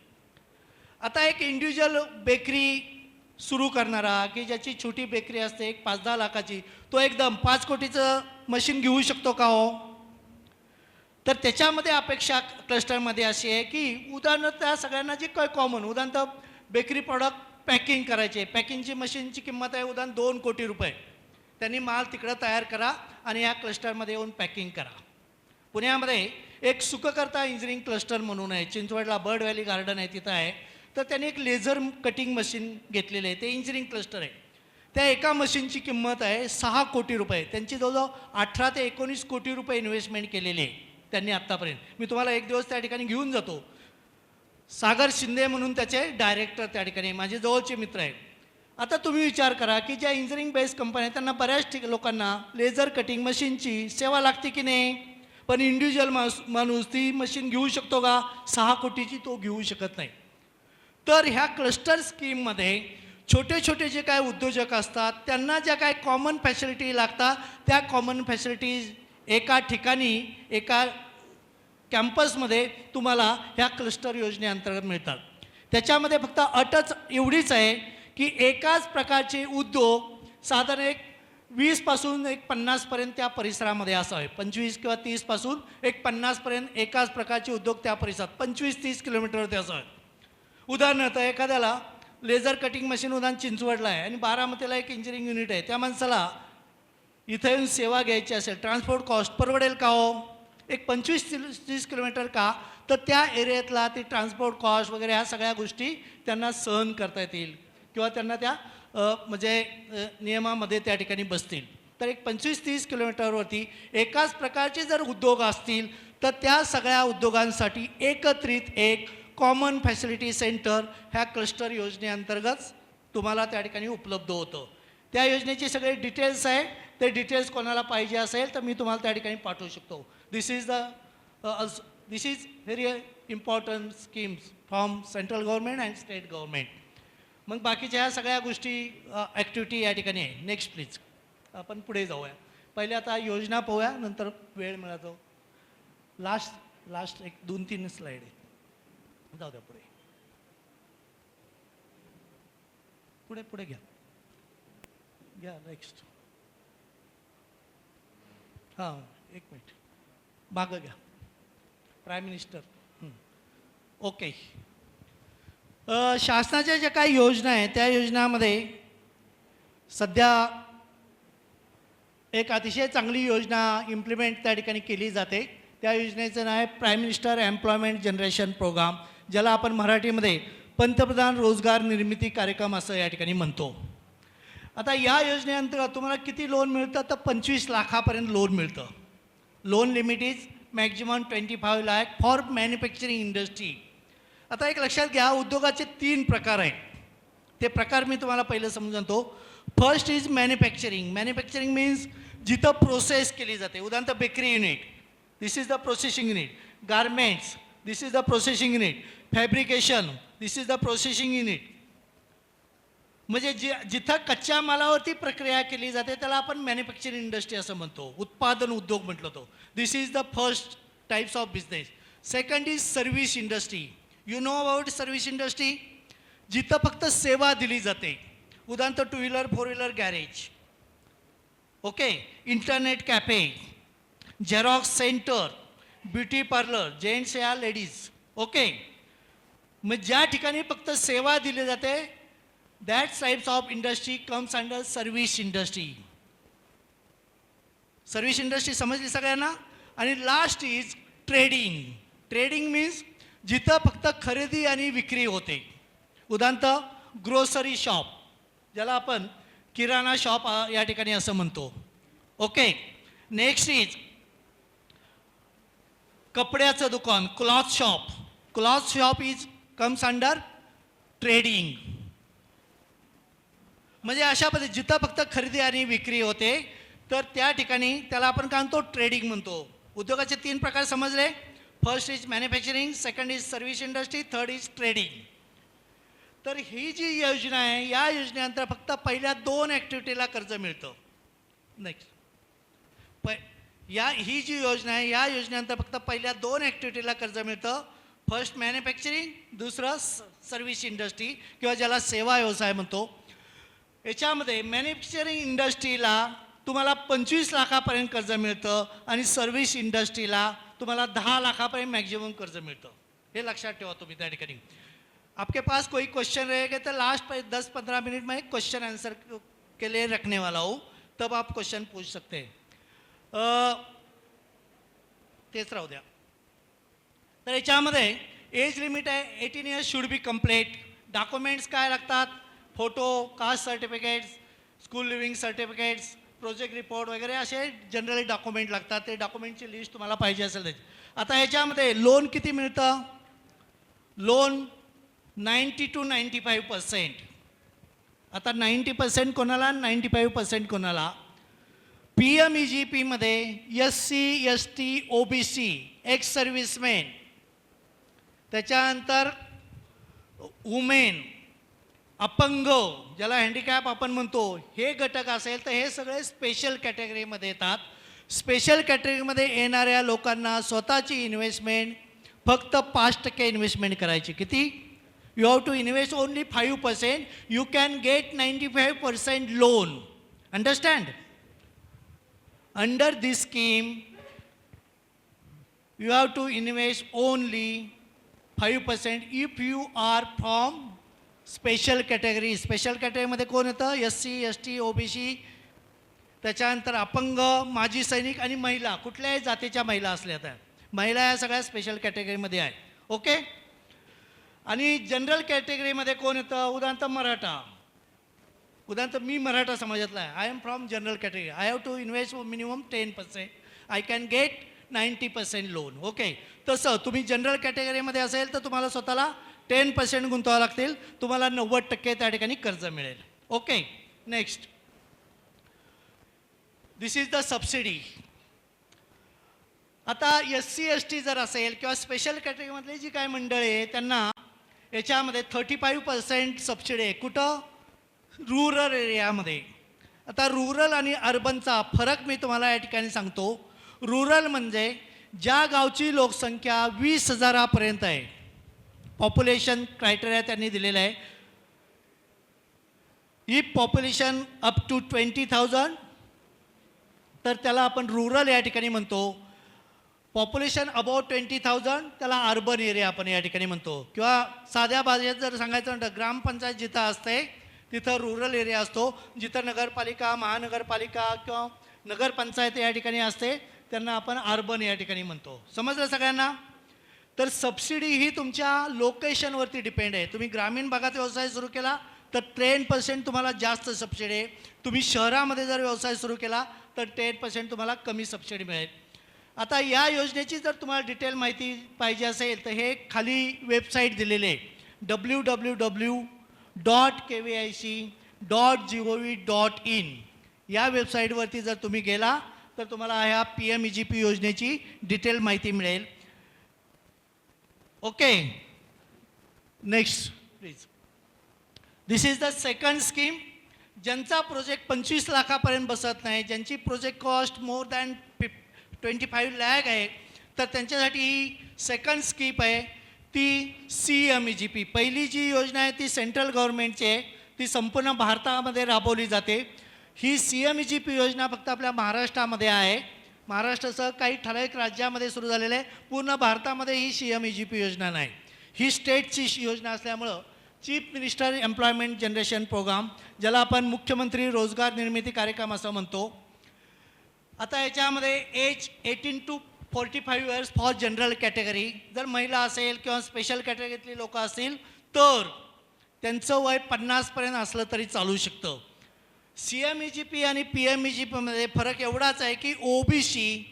आता एक इंडिव्हिज्युअल बेकरी सुरू करणारा की ज्याची छोटी बेकरी असते एक 5-10 लाखाची, तो एकदम 5 कोटीचं मशीन घेऊ शकतो का हो? तर त्याच्यामध्ये अपेक्षा क्लस्टरमध्ये अशी आहे की उदाहरणार्थ त्या सगळ्यांना जे काय कॉमन, उदाहरणार्थ बेकरी प्रॉडक्ट पॅकिंग करायचे, पॅकिंगची मशीनची किंमत आहे उदाहरण 2 कोटी रुपये. त्यांनी माल तिकडं तयार करा आणि या क्लस्टरमध्ये येऊन पॅकिंग करा. पुण्यामध्ये एक सुखकर्ता इंजिनिअरिंग क्लस्टर म्हणून आहे, चिंचवडला बर्ड व्हॅली गार्डन आहे तिथं आहे. तर त्यांनी एक लेझर कटिंग मशीन घेतलेलं आहे, ते इंजिनिअरिंग क्लस्टर आहे. त्या एका मशीनची किंमत आहे 6 कोटी रुपये. त्यांची जवळजवळ 18 ते 19 कोटी रुपये इन्व्हेस्टमेंट केलेली आहे त्यांनी आत्तापर्यंत. मी तुम्हाला एक दिवस त्या ठिकाणी घेऊन जातो. सागर शिंदे म्हणून त्याचे डायरेक्टर त्या ठिकाणी माझे जवळचे मित्र आहेत. आता तुम्ही विचार करा की ज्या इंजिनिअरिंग बेस्ड कंपन्या आहेत त्यांना बऱ्याच लोकांना लेझर कटिंग मशीनची सेवा लागते की नाही. पण इंडिव्हिज्युअल माणूस ती मशीन घेऊ शकतो का? 6 कोटीची तो घेऊ शकत नाही. तर ह्या क्लस्टर स्कीममध्ये छोटे छोटे जे काय उद्योजक असतात त्यांना ज्या काय कॉमन फॅसिलिटी लागतात त्या कॉमन फॅसिलिटीज एका ठिकाणी एका कॅम्पसमध्ये तुम्हाला ह्या क्लस्टर योजनेअंतर्गत मिळतात. त्याच्यामध्ये फक्त अटच एवढीच आहे की एकाच प्रकारचे उद्योग साधारण एक 20पासून एक 50पर्यंत त्या परिसरामध्ये असावे. 25 किंवा 30पासून एक 50पर्यंत एकाच प्रकारचे उद्योग त्या परिसरात 25-30 किलोमीटरवरती असावे. उदाहरणार्थ एखाद्याला लेझर कटिंग मशीन उदाहरण चिंचवडला आहे आणि बारामतीला एक इंजिनिअरिंग युनिट आहे, त्या माणसाला इथं येऊन सेवा घ्यायची असेल, ट्रान्सपोर्ट कॉस्ट परवडेल का हो? एक 25-30 किलोमीटर का? तर त्या एरियातला ती ट्रान्सपोर्ट कॉस्ट वगैरे ह्या सगळ्या गोष्टी त्यांना सहन करता येतील किंवा त्यांना त्या नियमामध्ये त्या ठिकाणी बसतील. तर एक 25-30 किलोमीटरवरती एकाच प्रकारचे जर उद्योग असतील तर त्या सगळ्या उद्योगांसाठी एकत्रित एक कॉमन फॅसिलिटी सेंटर ह्या क्लस्टर योजनेअंतर्गत तुम्हाला त्या ठिकाणी उपलब्ध होतं. त्या योजनेचे सगळे डिटेल्स आहे, ते डिटेल्स कोणाला पाहिजे असेल तर मी तुम्हाला त्या ठिकाणी पाठवू शकतो. This is very important schemes from central government and state government. मग बाकीच्या ह्या सगळ्या गोष्टी ॲक्टिव्हिटी या ठिकाणी आहे. नेक्स्ट प्लीज, आपण पुढे जाऊया. पहिले आता योजना पाहूया, नंतर वेळ मिळालो. लास्ट एक 2-3 स्लाईड आहे, जाऊ द्या पुढे. पुढे पुढे घ्या नेक्स्ट. हां एक मिनिट मागं घ्या. Prime minister. ओके. शासनाच्या ज्या काही योजना आहेत त्या योजनामध्ये सध्या एक अतिशय चांगली योजना इम्प्लिमेंट त्या ठिकाणी केली जाते. त्या योजनेचं नाव आहे prime minister employment generation program, ज्याला आपण मराठीमध्ये पंतप्रधान रोजगार निर्मिती कार्यक्रम असं या ठिकाणी म्हणतो. आता या योजनेअंतर्गत तुम्हाला किती लोन मिळतं तर 25 लाखापर्यंत लोन मिळतं. Loan limit is maximum 25 lakh for manufacturing industry. आता एक लक्षात घ्या, उद्योगाचे 3 प्रकार आहेत. ते प्रकार मी तुम्हाला पहिलं समजतो. First is manufacturing. Manufacturing means जिथं प्रोसेस केली जाते. उदाहरणार्थ bakery unit, this is the processing unit. Garments, this is the processing unit. Fabrication, this is the processing unit. म्हणजे जिथं कच्च्या मालावरती प्रक्रिया केली जाते त्याला आपण मॅन्युफॅक्चरिंग इंडस्ट्री असं म्हणतो, उत्पादन उद्योग म्हटलं तो. This is the first types of business. Second is service industry. You know about service industry, जिथं फक्त सेवा दिली जाते. उदाहरणार्थ 2 wheeler 4 wheeler garage, okay, internet cafe, Xerox centre, beauty parlour, gents या लेडीज, ओके. मग ज्या ठिकाणी फक्त सेवा दिली जाते that types of industry comes under service industry. Service industry समजली सगळ्यांना. आणि last is trading. Trading means जिथं फक्त खरेदी आणि विक्री होते. उदाहरणार्थ ग्रोसरी शॉप, ज्याला आपण किराणा शॉप या ठिकाणी असं म्हणतो, ओके. नेक्स्ट इज कपड्याचं दुकान, cloth shop. Cloth shop is comes under trading. म्हणजे अशा पद्धती जिथं फक्त खरेदी आणि विक्री होते तर त्या ठिकाणी त्याला आपण काय म्हणतो, ट्रेडिंग म्हणतो. उद्योगाचे 3 प्रकार समजले. First is manufacturing, second is service industry, third is trading. तर ही जी योजना आहे या योजनेनंतर फक्त पहिल्या 2 ॲक्टिव्हिटीला कर्ज मिळतं. नेक्स्ट. ही जी योजना आहे या योजनेनंतर फक्त पहिल्या 2 ॲक्टिव्हिटीला कर्ज मिळतं. फर्स्ट मॅन्युफॅक्चरिंग, दुसरं सर्व्हिस इंडस्ट्री किंवा ज्याला सेवा व्यवसाय म्हणतो. याच्यामध्ये मॅन्युफॅक्चरिंग इंडस्ट्रीला तुम्हाला 25 लाखापर्यंत कर्ज मिळतं आणि सर्व्हिस इंडस्ट्रीला तुम्हाला 10 लाखापर्यंत मॅक्झिमम कर्ज मिळतं. हे लक्षात ठेवा तुम्ही त्या ठिकाणी. आपके पास कोई क्वेश्चन रहेगा तो लास्ट 10-15 मिनट में क्वेश्चन आंसर के लिए रखने वाला हूँ, तब आप क्वेश्चन पूछ सकते हैं. तेच राहू द्या. तर याच्यामध्ये एज लिमिट आहे 18 years should be complete. Documents काय लागतात, photo, caste certificates, school leaving certificates, project report वगैरे असे जनरली डॉक्युमेंट लागतात. ते डॉक्युमेंटची लिस्ट तुम्हाला पाहिजे असेल त्याची. आता ह्याच्यामध्ये लोन किती मिळतं, लोन 90 to 95%. आता 90% कोणाला, 95% कोणाला. PMEGP मध्ये SC, ST, OBC, ex serviceman, त्याच्यानंतर वुमेन, अपंग ज्याला हँडिकॅप आपण म्हणतो, हे घटक असेल तर हे सगळे स्पेशल कॅटेगरीमध्ये येतात. स्पेशल कॅटेगरीमध्ये येणाऱ्या लोकांना स्वतःची इन्व्हेस्टमेंट फक्त 5% इन्व्हेस्टमेंट करायची. किती? You have to invest only 5%. You can get 95% loan. Understand? Under this scheme you have to invest only 5% if you are from special category. Special कॅटेगरीमध्ये कोण येतं? SC, ST, OBC, त्याच्यानंतर अपंग, माजी सैनिक आणि महिला, कुठल्याही जातीच्या महिला असल्या तर महिला या सगळ्या स्पेशल कॅटेगरीमध्ये आहे. ओके. आणि जनरल कॅटेगरीमध्ये कोण येतं? उदाहरणार्थ मराठा. उदाहरणार्थ मी मराठा समाजातला आहे. I am from general category. I have to invest minimum 10%. I can get 90% loan. Okay. तसं तुम्ही जनरल कॅटेगरीमध्ये असेल तर तुम्हाला स्वतःला 10% गुंतवावं लागतील. तुम्हाला 90% त्या ठिकाणी कर्ज मिळेल. Okay. Next, this is the subsidy. आता SC ST जर असेल किंवा स्पेशल कॅटेगरीमधली जी काय मंडळी आहे त्यांना याच्यामध्ये 35% सबसिडी आहे. कुठं? रुरल एरियामध्ये. आता रुरल आणि अर्बनचा फरक मी तुम्हाला या ठिकाणी सांगतो. रुरल म्हणजे ज्या गावची लोकसंख्या 20,000पर्यंत आहे. पॉप्युलेशन क्रायटेरिया त्यांनी दिलेला आहे. ही पॉप्युलेशन अप टू 20,000 तर त्याला आपण रुरल या ठिकाणी म्हणतो. पॉप्युलेशन अबाउट 20,000 त्याला अर्बन एरिया आपण या ठिकाणी म्हणतो. किंवा साध्या भाषेत जर सांगायचं म्हणतं ग्रामपंचायत जिथं असते तिथं रुरल एरिया असतो. जिथं नगरपालिका, महानगरपालिका किंवा नगरपंचायत या ठिकाणी असते त्यांना आपण अर्बन या ठिकाणी म्हणतो. समजलं सगळ्यांना? तर सबसिडी ही तुमच्या लोकेशनवरती डिपेंड आहे. तुम्ही ग्रामीण भागात व्यवसाय सुरू केला तर 10% तुम्हाला जास्त सबसिडी आहे. तुम्ही शहरामध्ये जर व्यवसाय सुरू केला तर 10% तुम्हाला कमी सबसिडी मिळेल. आता या योजनेची जर तुम्हाला डिटेल माहिती पाहिजे असेल तर हे खाली वेबसाईट दिलेले आहे www.kvic.gov.in. या वेबसाईटवरती जर तुम्ही गेला तर तुम्हाला ह्या PMEGP योजनेची डिटेल माहिती मिळेल. Okay. Next please. This is the second scheme. ज्यांचा प्रोजेक्ट 25 लाखापर्यंत बसत नाही, ज्यांची project cost more than 25 lakh आहे तर त्यांच्यासाठी ही सेकंड स्कीम आहे ती CMEGP. पहिली जी योजना आहे ती सेंट्रल गव्हर्नमेंटची आहे. ती संपूर्ण भारतामध्ये राबवली जाते. ही CMEGP योजना फक्त आपल्या महाराष्ट्रामध्ये आहे. महाराष्ट्रासह काही ठराविक राज्यामध्ये सुरू झालेलं आहे. पूर्ण भारतामध्ये ही CMEGP योजना नाही. ही स्टेटची योजना असल्यामुळं chief minister employment generation program, ज्याला आपण मुख्यमंत्री रोजगार निर्मिती कार्यक्रम असं म्हणतो. आता याच्यामध्ये age 18 to 45 years for general category. जर महिला असेल किंवा स्पेशल कॅटेगरीतली लोक असतील तर त्यांचं वय 50पर्यंत असलं तरी चालू शकतं. CMEGP आणि PMEGPमध्ये फरक एवढाच आहे की OBC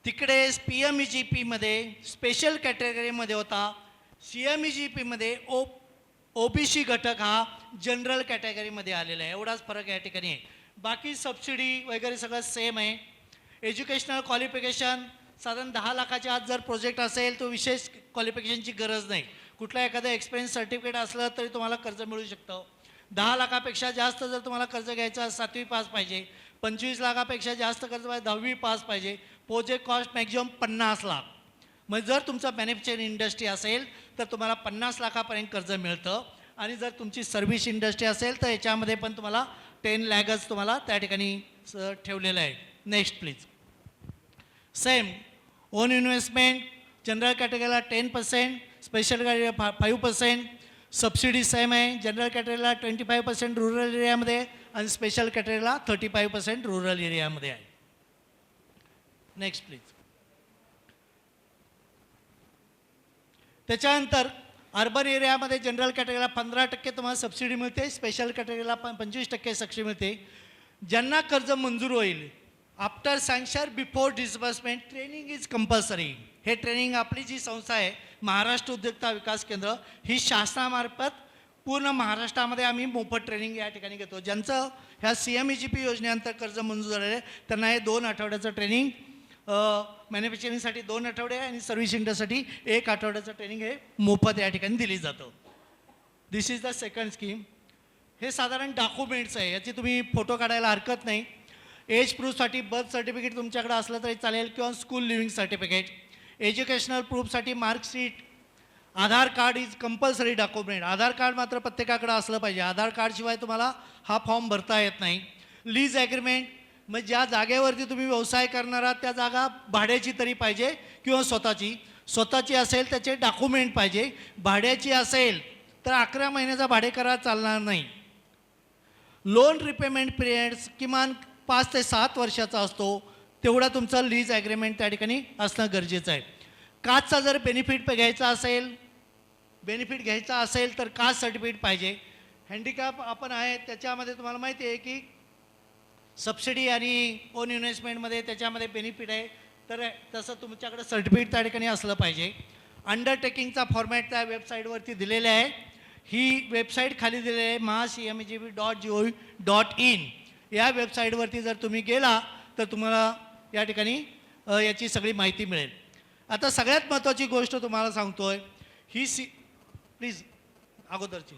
तिकडे PMEGPमध्ये स्पेशल कॅटेगरीमध्ये होता. CMEGPमध्ये OBC घटक हा जनरल कॅटेगरीमध्ये आलेला आहे. एवढाच फरक या ठिकाणी आहे. बाकी सबसिडी वगैरे सगळं सेम आहे. एज्युकेशनल क्वालिफिकेशन साधारण 10 लाखाच्या आत जर प्रोजेक्ट असेल तर विशेष क्वालिफिकेशनची गरज नाही. कुठला एखादं एक्सपिरियन्स सर्टिफिकेट असलं तरी तुम्हाला कर्ज मिळू शकतं. 10 लाखापेक्षा जास्त जर तुम्हाला कर्ज घ्यायचं 7वी पास पाहिजे. 25 लाखापेक्षा जास्त कर्ज पाहिजे 10वी पास पाहिजे. Project cost maximum 50 lakh. मग जर तुमचं मॅन्युफॅक्चरिंग इंडस्ट्री असेल तर तुम्हाला 50 लाखापर्यंत कर्ज मिळतं. आणि जर तुमची सर्व्हिस इंडस्ट्री असेल तर याच्यामध्ये पण तुम्हाला 10 लाखच तुम्हाला त्या ठिकाणी ठेवलेलं आहे. Next please. Same own investment. General कॅटेगरीला 10%, स्पेशल कॅटेगरीला 5%. सबसिडी सेम आहे. जनरल कॅटेगरीला 25% रुरल एरियामध्ये आणि स्पेशल कॅटेगरीला 35% रुरल एरियामध्ये आहे. Next please. त्याच्यानंतर अर्बन एरियामध्ये जनरल कॅटेगरीला 15% तुम्हाला सबसिडी मिळते. स्पेशल कॅटेगरीला 25% सबसिडी मिळते. ज्यांना कर्ज मंजूर होईल after sanction before disbursement training is compulsory. हे ट्रेनिंग आपली जी संस्था आहे महाराष्ट्र उद्योजकता विकास केंद्र, ही शासनामार्फत पूर्ण महाराष्ट्रामध्ये आम्ही मोफत ट्रेनिंग या ठिकाणी घेतो. ज्यांचं ह्या CMEGP योजनेअंतर्गत कर्ज मंजूर झालेलं आहे त्यांना हे 2 आठवड्याचं ट्रेनिंग, मॅन्युफॅक्चरिंगसाठी 2 आठवडे आणि सर्व्हिस इंडस्ट्रीसाठी 1 आठवड्याचं ट्रेनिंग हे मोफत या ठिकाणी दिली जातं. दिस इज द सेकंड स्कीम. हे साधारण डॉक्युमेंट्स आहे. याची तुम्ही फोटो काढायला हरकत नाही. एज प्रूफसाठी बर्थ सर्टिफिकेट तुमच्याकडे असलं तरी चालेल किंवा स्कूल लिव्हिंग सर्टिफिकेट. एज्युकेशनल प्रूफसाठी marksheet. Aadhaar card is compulsory document. Aadhaar card मात्र प्रत्येकाकडे असलं पाहिजे. आधार कार्डशिवाय तुम्हाला हा फॉर्म भरता येत नाही. लीज ॲग्रीमेंट, मग ज्या जागेवरती तुम्ही व्यवसाय करणार आहात त्या जागा भाड्याची तरी पाहिजे किंवा स्वतःची. स्वतःची असेल त्याचे डॉक्युमेंट पाहिजे. भाड्याची असेल तर 11 महिन्याचा भाडेकरार चालणार नाही. लोन रिपेमेंट पिरियड्स किमान 5 ते 7 वर्षाचा असतो, तेवढा तुमचा लीज ॲग्रीमेंट त्या ठिकाणी असणं गरजेचं आहे. कास्टचा जर बेनिफिट घ्यायचा असेल तर कास्ट सर्टिफिकेट पाहिजे. हँडिकॅप आपण आहे त्याच्यामध्ये तुम्हाला माहिती आहे की सबसिडी आणि ओन इन्व्हेस्टमेंटमध्ये त्याच्यामध्ये बेनिफिट आहे, तर तसं तुमच्याकडे सर्टिफिकेट त्या ठिकाणी असलं पाहिजे. अंडरटेकिंगचा फॉर्मॅट त्या वेबसाईटवरती दिलेला आहे. ही वेबसाईट खाली दिलेली आहे mahacmegp.gov.in. या वेबसाईटवरती जर तुम्ही गेला तर तुम्हाला या ठिकाणी याची सगळी माहिती मिळेल. आता सगळ्यात महत्त्वाची गोष्ट तुम्हाला सांगतोय, ही प्लीज अगोदरची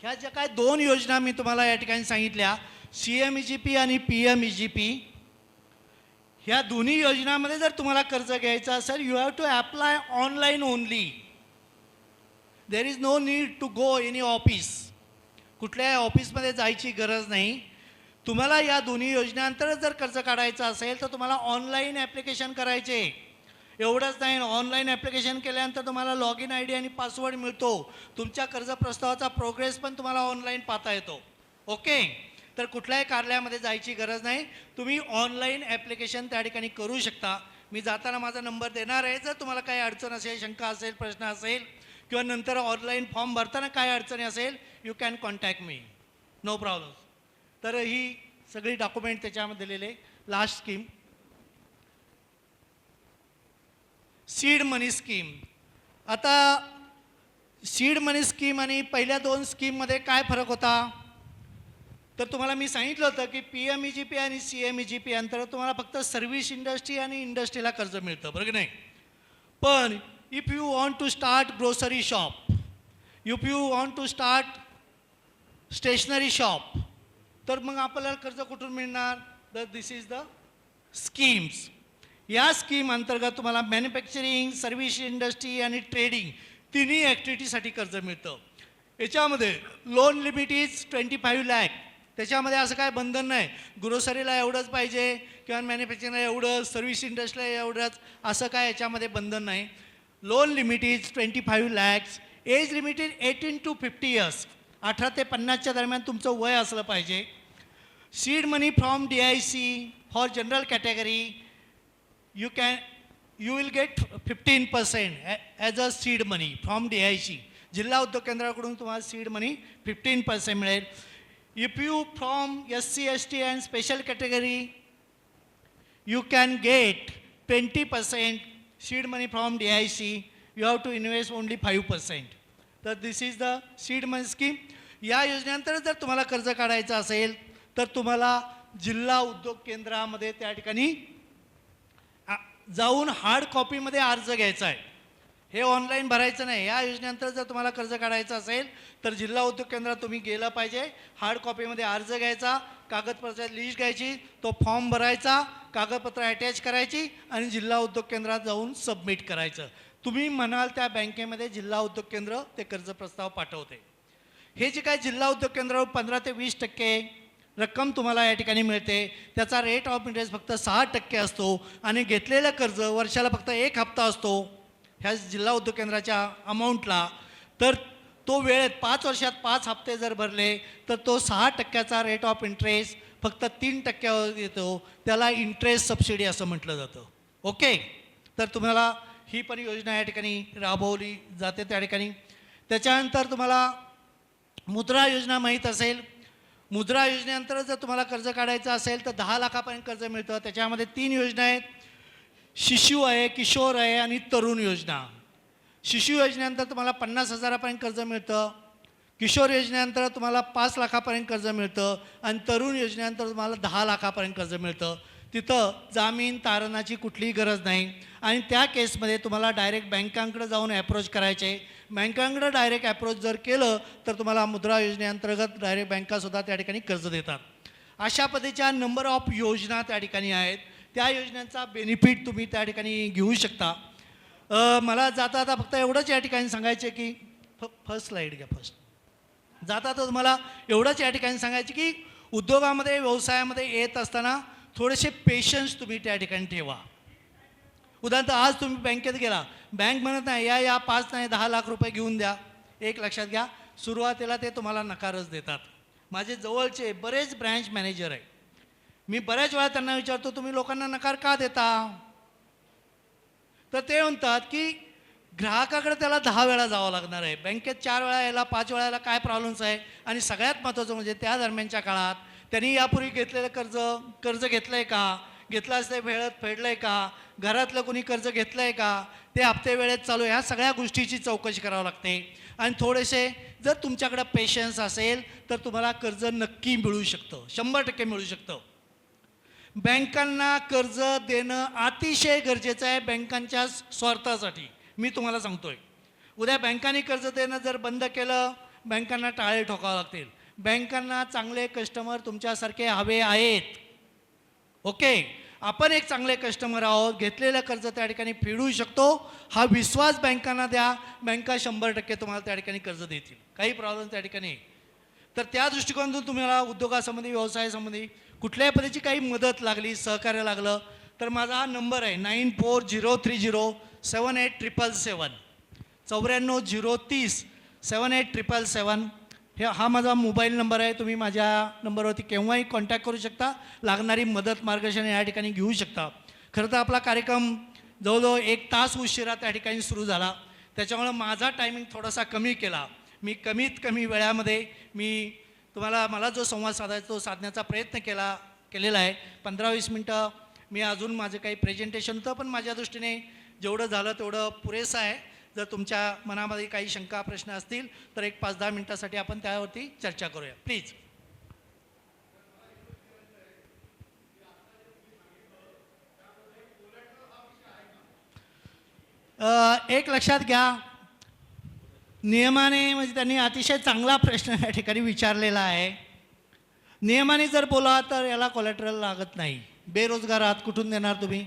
ह्या ज्या काय 2 योजना मी तुम्हाला या ठिकाणी सांगितल्या, CMEGP आणि PMEGP, ह्या दोन्ही योजनांमध्ये जर तुम्हाला कर्ज घ्यायचं असेल you have to apply online only. There is no need to go any office. कुठल्याही ऑफिसमध्ये जायची गरज नाही. तुम्हाला या दोन्ही योजनांतर्गत जर कर्ज काढायचं असेल तर तुम्हाला ऑनलाईन ॲप्लिकेशन करायचे. एवढंच नाही, ऑनलाईन ॲप्लिकेशन केल्यानंतर तुम्हाला लॉग इन ID आणि पासवर्ड मिळतो. तुमच्या कर्ज प्रस्तावाचा प्रोग्रेस पण तुम्हाला ऑनलाईन पाहता येतो. ओके, तर कुठल्याही कार्यालयामध्ये जायची गरज नाही. तुम्ही ऑनलाईन ॲप्लिकेशन त्या ठिकाणी करू शकता. मी जाताना माझा नंबर देणार आहे. जर तुम्हाला काही अडचण असेल, शंका असेल, प्रश्न असेल किंवा नंतर ऑनलाईन फॉर्म भरताना काय अडचणी असेल you can contact me, no problem. तर ही सगळी डॉक्युमेंट त्याच्यामध्ये दिलेले. Last scheme seed money scheme. आता सीड मनी स्कीम आणि पहिल्या 2 स्कीममध्ये काय फरक होता तर तुम्हाला मी सांगितलं होतं की PMEGP आणि CMEGP अंतर्गत तुम्हाला फक्त सर्व्हिस इंडस्ट्री आणि इंडस्ट्रीला कर्ज मिळतं, बरोबर नाही. पण if you want to start grocery shop, if you want to start stationery shop, तर मग आपल्याला कर्ज कुठून मिळणार. तर दिस इज द स्कीम्स. या स्कीम अंतर्गत तुम्हाला मॅन्युफॅक्चरिंग, सर्व्हिस इंडस्ट्री आणि ट्रेडिंग तिन्ही ॲक्टिव्हिटीसाठी कर्ज मिळतं. याच्यामध्ये लोन लिमिट इज 25 लाख. त्याच्यामध्ये असं काय बंधन नाही, ग्रोसरीला एवढंच पाहिजे किंवा मॅन्युफॅक्चरिंगला एवढं, सर्व्हिस इंडस्ट्रीला एवढंच, असं काय याच्यामध्ये बंधन नाही. Loan limit is 25 lakhs. Age limit is 18 to 50 years. 18 ते 50च्या दरम्यान तुमचं वय असलं पाहिजे. Seed money from DIC for general category you will get 15% as a seed money from DIC. जिल्हा उद्योग केंद्राकडून तुम्हाला सीड मनी 15% मिळेल. If you from SC ST and special category you can get 20% seed money from DIC. You have to invest only 5%. तर this is the seed money scheme. या योजनेनंतर जर तुम्हाला कर्ज काढायचं असेल तर तुम्हाला जिल्हा उद्योग केंद्रामध्ये त्या ठिकाणी जाऊन हार्ड कॉपीमध्ये अर्ज घ्यायचा आहे. हे ऑनलाईन भरायचं नाही. या योजनेनंतर जर तुम्हाला कर्ज काढायचं असेल तर जिल्हा उद्योग केंद्रात तुम्ही गेलं पाहिजे. हार्ड कॉपीमध्ये अर्ज घ्यायचा, कागदपत्र लिस्ट घ्यायची, तो फॉर्म भरायचा, कागदपत्र अटॅच करायची आणि जिल्हा उद्योग केंद्रात जाऊन सबमिट करायचं. तुम्ही म्हणाल त्या बँकेमध्ये जिल्हा उद्योग केंद्र ते कर्ज प्रस्ताव पाठवते. हे जे काय जिल्हा उद्योग केंद्रावर 15 ते 20% रक्कम तुम्हाला या ठिकाणी मिळते. त्याचा रेट ऑफ इंटरेस्ट फक्त 6% असतो आणि घेतलेलं कर्ज वर्षाला फक्त 1 हप्ता असतो ह्या जिल्हा उद्योग केंद्राच्या अमाऊंटला. तर तो वेळेत 5 वर्षात 5 हप्ते जर भरले तर तो 6%चा रेट ऑफ इंटरेस्ट फक्त 3% येतो. त्याला इंटरेस्ट सबसिडी असं म्हटलं जातं. ओके, तर तुम्हाला ही पण योजना या ठिकाणी राबवली जाते त्या ठिकाणी. त्याच्यानंतर तुम्हाला मुद्रा योजना माहीत असेल. मुद्रा योजनेनंतर जर तुम्हाला कर्ज काढायचं असेल तर 10 लाखापर्यंत कर्ज मिळतं. त्याच्यामध्ये 3 योजना आहेत, शिशु आहे, किशोर आहे आणि तरुण योजना. शिशु योजनेनंतर तुम्हाला 50,000पर्यंत कर्ज मिळतं. किशोर योजनेनंतर तुम्हाला 5 लाखापर्यंत कर्ज मिळतं आणि तरुण योजनेनंतर तुम्हाला 10 लाखापर्यंत कर्ज मिळतं. तिथं जामीन तारणाची कुठलीही गरज नाही आणि त्या केसमध्ये तुम्हाला डायरेक्ट बँकांकडे जाऊन ॲप्रोच करायचे. बँकांकडे डायरेक्ट ॲप्रोच जर केलं तर तुम्हाला मुद्रा योजनेअंतर्गत डायरेक्ट बँकासुद्धा त्या ठिकाणी कर्ज देतात. अशा पद्धतीच्या नंबर ऑफ योजना त्या ठिकाणी आहेत. त्या योजनांचा बेनिफिट तुम्ही त्या ठिकाणी घेऊ शकता. मला जाता आता फक्त एवढंच या ठिकाणी सांगायचं आहे की फर्स्ट स्लाईड घ्या. फर्स्ट जाता तर तुम्हाला एवढंच या ठिकाणी सांगायचं की उद्योगामध्ये व्यवसायामध्ये येत असताना थोडेसे पेशन्स तुम्ही त्या ठिकाणी ठेवा. उदाहरणार्थ आज तुम्ही बँकेत गेला, बँक म्हणत नाही या 5 नाही 10 लाख रुपये घेऊन द्या. एक लक्षात घ्या, सुरुवातीला ते तुम्हाला नकारच देतात. माझे जवळचे बरेच ब्रँच मॅनेजर आहे, मी बऱ्याच वेळा त्यांना विचारतो तुम्ही लोकांना नकार का देता, तर ते म्हणतात की ग्राहकाकडे त्याला 10 वेळा जावं लागणार आहे, बँकेत 4 वेळा यायला 5 वेळा यायला काय प्रॉब्लेम्स आहे. आणि सगळ्यात महत्त्वाचं म्हणजे त्या दरम्यानच्या काळात त्यांनी यापूर्वी घेतलेलं कर्ज घेतलं आहे का, घेतलं असते वेळेत फेडलं आहे का, घरातलं कोणी कर्ज घेतलं आहे का, ते हप्ते वेळेत चालू आहे, ह्या सगळ्या गोष्टीची चौकशी करावी लागते. आणि थोडेसे जर तुमच्याकडे पेशन्स असेल तर तुम्हाला कर्ज नक्की मिळू शकतं, 100% मिळू शकतं. बँकांना कर्ज देणं अतिशय गरजेचं आहे बँकांच्या स्वार्थासाठी. मी तुम्हाला सांगतोय, उद्या बँकांनी कर्ज देणं जर बंद केलं, बँकांना टाळे ठोकावं लागतील. बँकांना चांगले कस्टमर तुमच्यासारखे हवे आहेत. ओके, आपण एक चांगले कस्टमर आहोत, घेतलेलं कर्ज त्या ठिकाणी फेडू शकतो, हा विश्वास बँकांना द्या. बँका 100% तुम्हाला त्या ठिकाणी कर्ज देतील, काही प्रॉब्लेम त्या ठिकाणी. तर त्या दृष्टिकोनातून तुम्हाला उद्योगासंबंधी व्यवसायासंबंधी कुठल्याही पद्धतीची काही मदत लागली, सहकार्य लागलं तर माझा हा नंबर आहे 9403078777 9403078777. हा माझा मोबाईल नंबर आहे. तुम्ही माझ्या नंबरवरती केव्हाही कॉन्टॅक्ट करू शकता, लागणारी मदत मार्गदर्शन या ठिकाणी घेऊ शकता. खरं तर आपला कार्यक्रम जवळजवळ 1 तास उशिरा त्या ठिकाणी सुरू झाला, त्याच्यामुळं माझा टायमिंग थोडासा कमी केला. मी कमीत कमी वेळामध्ये मला जो संवाद साधायचा तो साधण्याचा प्रयत्न केलेला आहे. 15-20 मिनटं मी अजून माझं काही प्रेझेंटेशन होतं, पण माझ्या दृष्टीने जेवढं झालं तेवढं पुरेसं आहे. जर तुमच्या मनामध्ये काही शंका प्रश्न असतील तर एक 5-10 मिनटासाठी आपण त्यावरती चर्चा करूया प्लीज. एक लक्षात घ्या, नियमाने म्हणजे त्यांनी अतिशय चांगला प्रश्न या ठिकाणी विचारलेला आहे. नियमाने जर बोला तर याला कोलॅटरल लागत नाही. बेरोजगार आहात, कुठून देणार तुम्ही?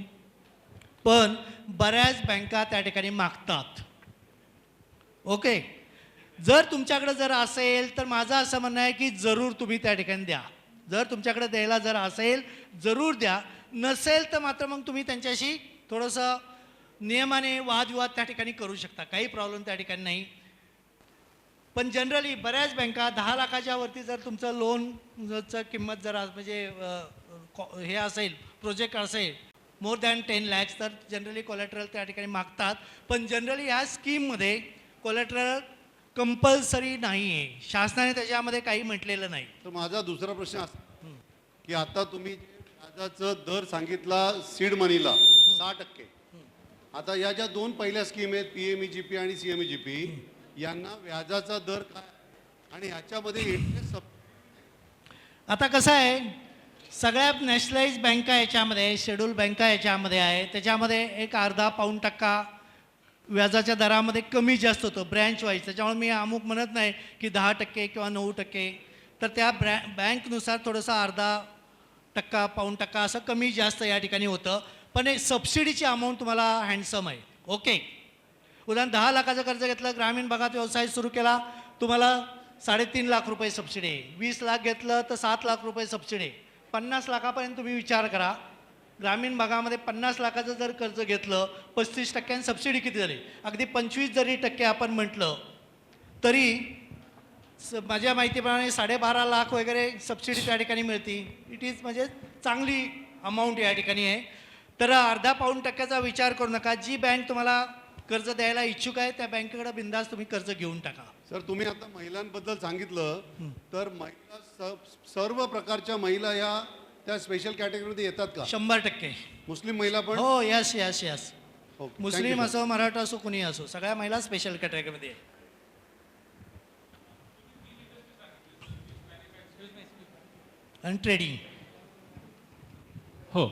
पण बऱ्याच बँका त्या ठिकाणी मागतात. ओके, जर तुमच्याकडे जर असेल तर माझं असं म्हणणं आहे की जरूर तुम्ही त्या ठिकाणी द्या. जर तुमच्याकडे द्यायला जर असेल जरूर द्या, नसेल तर मात्र मग तुम्ही त्यांच्याशी थोडंसं नियमाने वादविवाद त्या ठिकाणी करू शकता, काही प्रॉब्लेम त्या ठिकाणी नाही. पण जनरली बऱ्याच बँका 10 लाखाच्या वरती जर तुमचं लोनचं किंमत जर म्हणजे हे असेल, प्रोजेक्ट असेल मोर दॅन 10 lakhs तर जनरली कोलॅटरल त्या ठिकाणी मागतात. पण जनरली ह्या स्कीममध्ये कोलॅटरल कंपल्सरी नाही आहे, शासनाने त्याच्यामध्ये काही म्हटलेलं नाही. तर माझा दुसरा प्रश्न असा की आता तुम्ही व्याजाचा दर सांगितला सीड मनीला 6%. आता या ज्या 2 पहिल्या स्कीम आहेत PMEGP आणि CMEGP, यांना व्याजाचा दर काय आणि ह्याच्यामध्ये इंटरेस्ट आता कसं आहे, सगळ्या नॅशनलाइज बँका याच्यामध्ये, शेड्यूल बँका याच्यामध्ये आहे, त्याच्यामध्ये एक अर्धा पाऊण टक्का व्याजाच्या दरामध्ये कमी जास्त होतं ब्रँच वाईज. त्याच्यामुळे मी अमुक म्हणत नाही की 10% किंवा 9%, तर त्या बँकनुसार थोडंसं अर्धा टक्का पाऊण टक्का असं कमी जास्त या ठिकाणी होतं. पण हे सबसिडीची अमाऊंट तुम्हाला हँडसम आहे. ओके, उदाहरण 10 लाखाचं कर्ज घेतलं, ग्रामीण भागात व्यवसाय सुरू केला, तुम्हाला 3.5 लाख रुपये सबसिडी आहे. 20 लाख घेतलं तर 7 लाख रुपये सबसिडी आहे. 50 लाखापर्यंत तुम्ही विचार करा, ग्रामीण भागामध्ये 50 लाखाचं जर कर्ज घेतलं, 35% सबसिडी किती झाली? अगदी 25% जरी आपण म्हटलं तरी माझ्या माहितीप्रमाणे 12.5 लाख वगैरे सबसिडी त्या ठिकाणी मिळते. इट इज म्हणजे चांगली अमाऊंट या ठिकाणी आहे. तर अर्धा पाऊण टक्क्याचा विचार करू नका. जी बँक तुम्हाला कर्ज द्यायला इच्छुक आहे त्या बँकेकडे बिंदास तुम्ही कर्ज घेऊन टाका. सर, तुम्ही आता महिलांबद्दल सांगितलं, तर महिला सर्व प्रकारच्या महिला या त्या स्पेशल कॅटेगरीमध्ये येतात का? 100%. मुस्लिम महिला पण? हो, यस यस यस. ओके, मुस्लिम थँक्यू, असो, मराठा असो, कुणी असो, सगळ्या महिला स्पेशल कॅटेगरीमध्ये आहे. आणि ट्रेडिंग हो,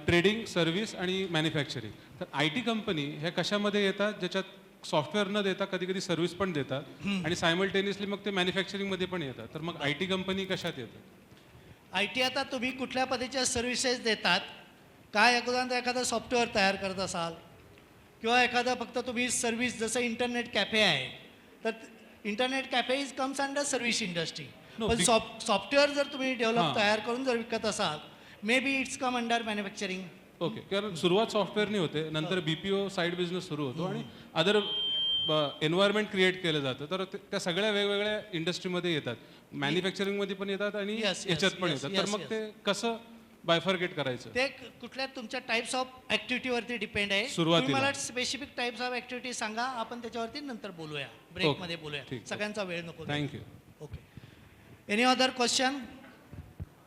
ट्रेडिंग, सर्व्हिस आणि मॅन्युफॅक्चरिंग. तर IT कंपनी ह्या कशामध्ये येतात, ज्याच्यात सॉफ्टवेअर न देता कधी कधी सर्व्हिस पण देतात आणि सायमल्टेनियसली मग ते मॅन्युफॅक्चरिंगमध्ये पण येतात. तर मग IT कंपनी कशात येतात? आय टी आता तुम्ही कुठल्या पद्धतीच्या सर्व्हिसेस देतात, काय अगोदर एखादं सॉफ्टवेअर तयार करत असाल किंवा एखादं फक्त तुम्ही सर्व्हिस, जसं इंटरनेट कॅफे आहे, तर internet cafe is comes under service industry. No, पण big- सॉफ्टवेअर जर तुम्ही डेव्हलप हां. तयार करून जर विकत असाल, may be it's come under manufacturing. Okay, कारण सुरुवात सॉफ्टवेअरनी होते, नंतर बीपीओ साईड बिझनेस सुरू होतो आणि अदर एन्व्हायरमेंट क्रिएट केलं जातं. तर त्या सगळ्या वेगवेगळ्या इंडस्ट्रीमध्ये येतात, मॅन्युफॅक्चरिंगमध्ये पण येतात आणि Yes, याच्यात पण yes, येतात. तर yes, मग yes. ते कसं बायफर्गेट करायचं? ते कुठल्या तुमच्या टाईप्स ऑफ ॲक्टिव्हिटीवरती डिपेंड आहे. सुरुवातीला. तुम्ही मला स्पेसिफिक टाईप्स ऑफ ॲक्टिव्हिटी सांगा, आपण त्याच्यावरती नंतर बोलूया, ब्रेकमध्ये बोलूया. ठीक. सगळ्यांचा वेळ नको. Thank you. Okay. Any other question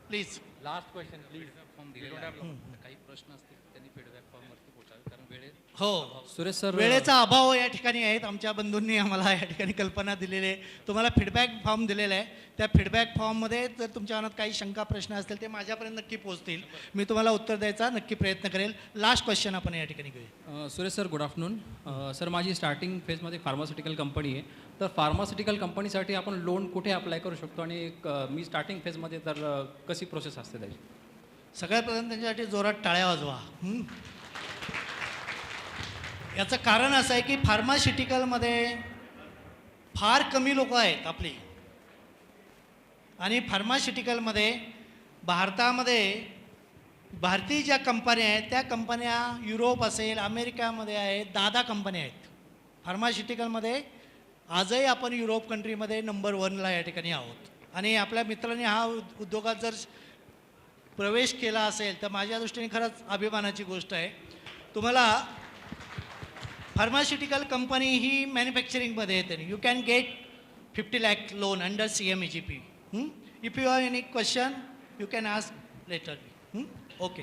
please. Last question please form दिलेला आहे. काही प्रश्न असतील त्यांनी फीडबॅक फॉर्मवरती पोचावे कारण वेळेत हो, सुरेश सर वेळेचा अभाव या ठिकाणी आहेत. आमच्या बंधूंनी आम्हाला या ठिकाणी कल्पना दिलेली आहे. तुम्हाला फीडबॅक फॉर्म दिलेला आहे. त्या फीडबॅक फॉर्ममध्ये जर तुमच्या मनात काही शंका प्रश्न असतील ते माझ्यापर्यंत नक्की पोहोचतील. मी तुम्हाला उत्तर द्यायचा नक्की प्रयत्न करेल. लास्ट क्वेश्चन आपण या ठिकाणी घेऊया. Suresh sir good afternoon. Sir माझी स्टार्टिंग फेजमध्ये फार्मास्युटिकल कंपनी आहे. तर फार्मास्युटिकल कंपनीसाठी आपण लोन कुठे अप्लाय करू शकतो आणि मी स्टार्टिंग फेजमध्ये तर कशी प्रोसेस असते त्याची? सगळ्यात प्रथम त्यांच्यासाठी जोरात टाळ्या वाजवा. याचं कारण असं आहे की फार्मास्युटिकलमध्ये फार कमी लोक आहेत आपली, आणि फार्मास्युटिकलमध्ये भारतामध्ये भारतीय ज्या कंपन्या आहेत त्या कंपन्या युरोप असेल, अमेरिकामध्ये आहेत, 10 कंपन्या आहेत फार्मास्युटिकलमध्ये. आजही आपण युरोप कंट्रीमध्ये नंबर 1ला या ठिकाणी आहोत. आणि आपल्या मित्रांनी हा उद्योगात जर प्रवेश केला असेल तर माझ्या दृष्टीने खरंच अभिमानाची गोष्ट आहे. तुम्हाला फार्मास्युटिकल कंपनी ही मॅन्युफॅक्चरिंगमध्ये येते. You can get 50 lakh loan under CMEGP. If you have any question you can ask later. Okay.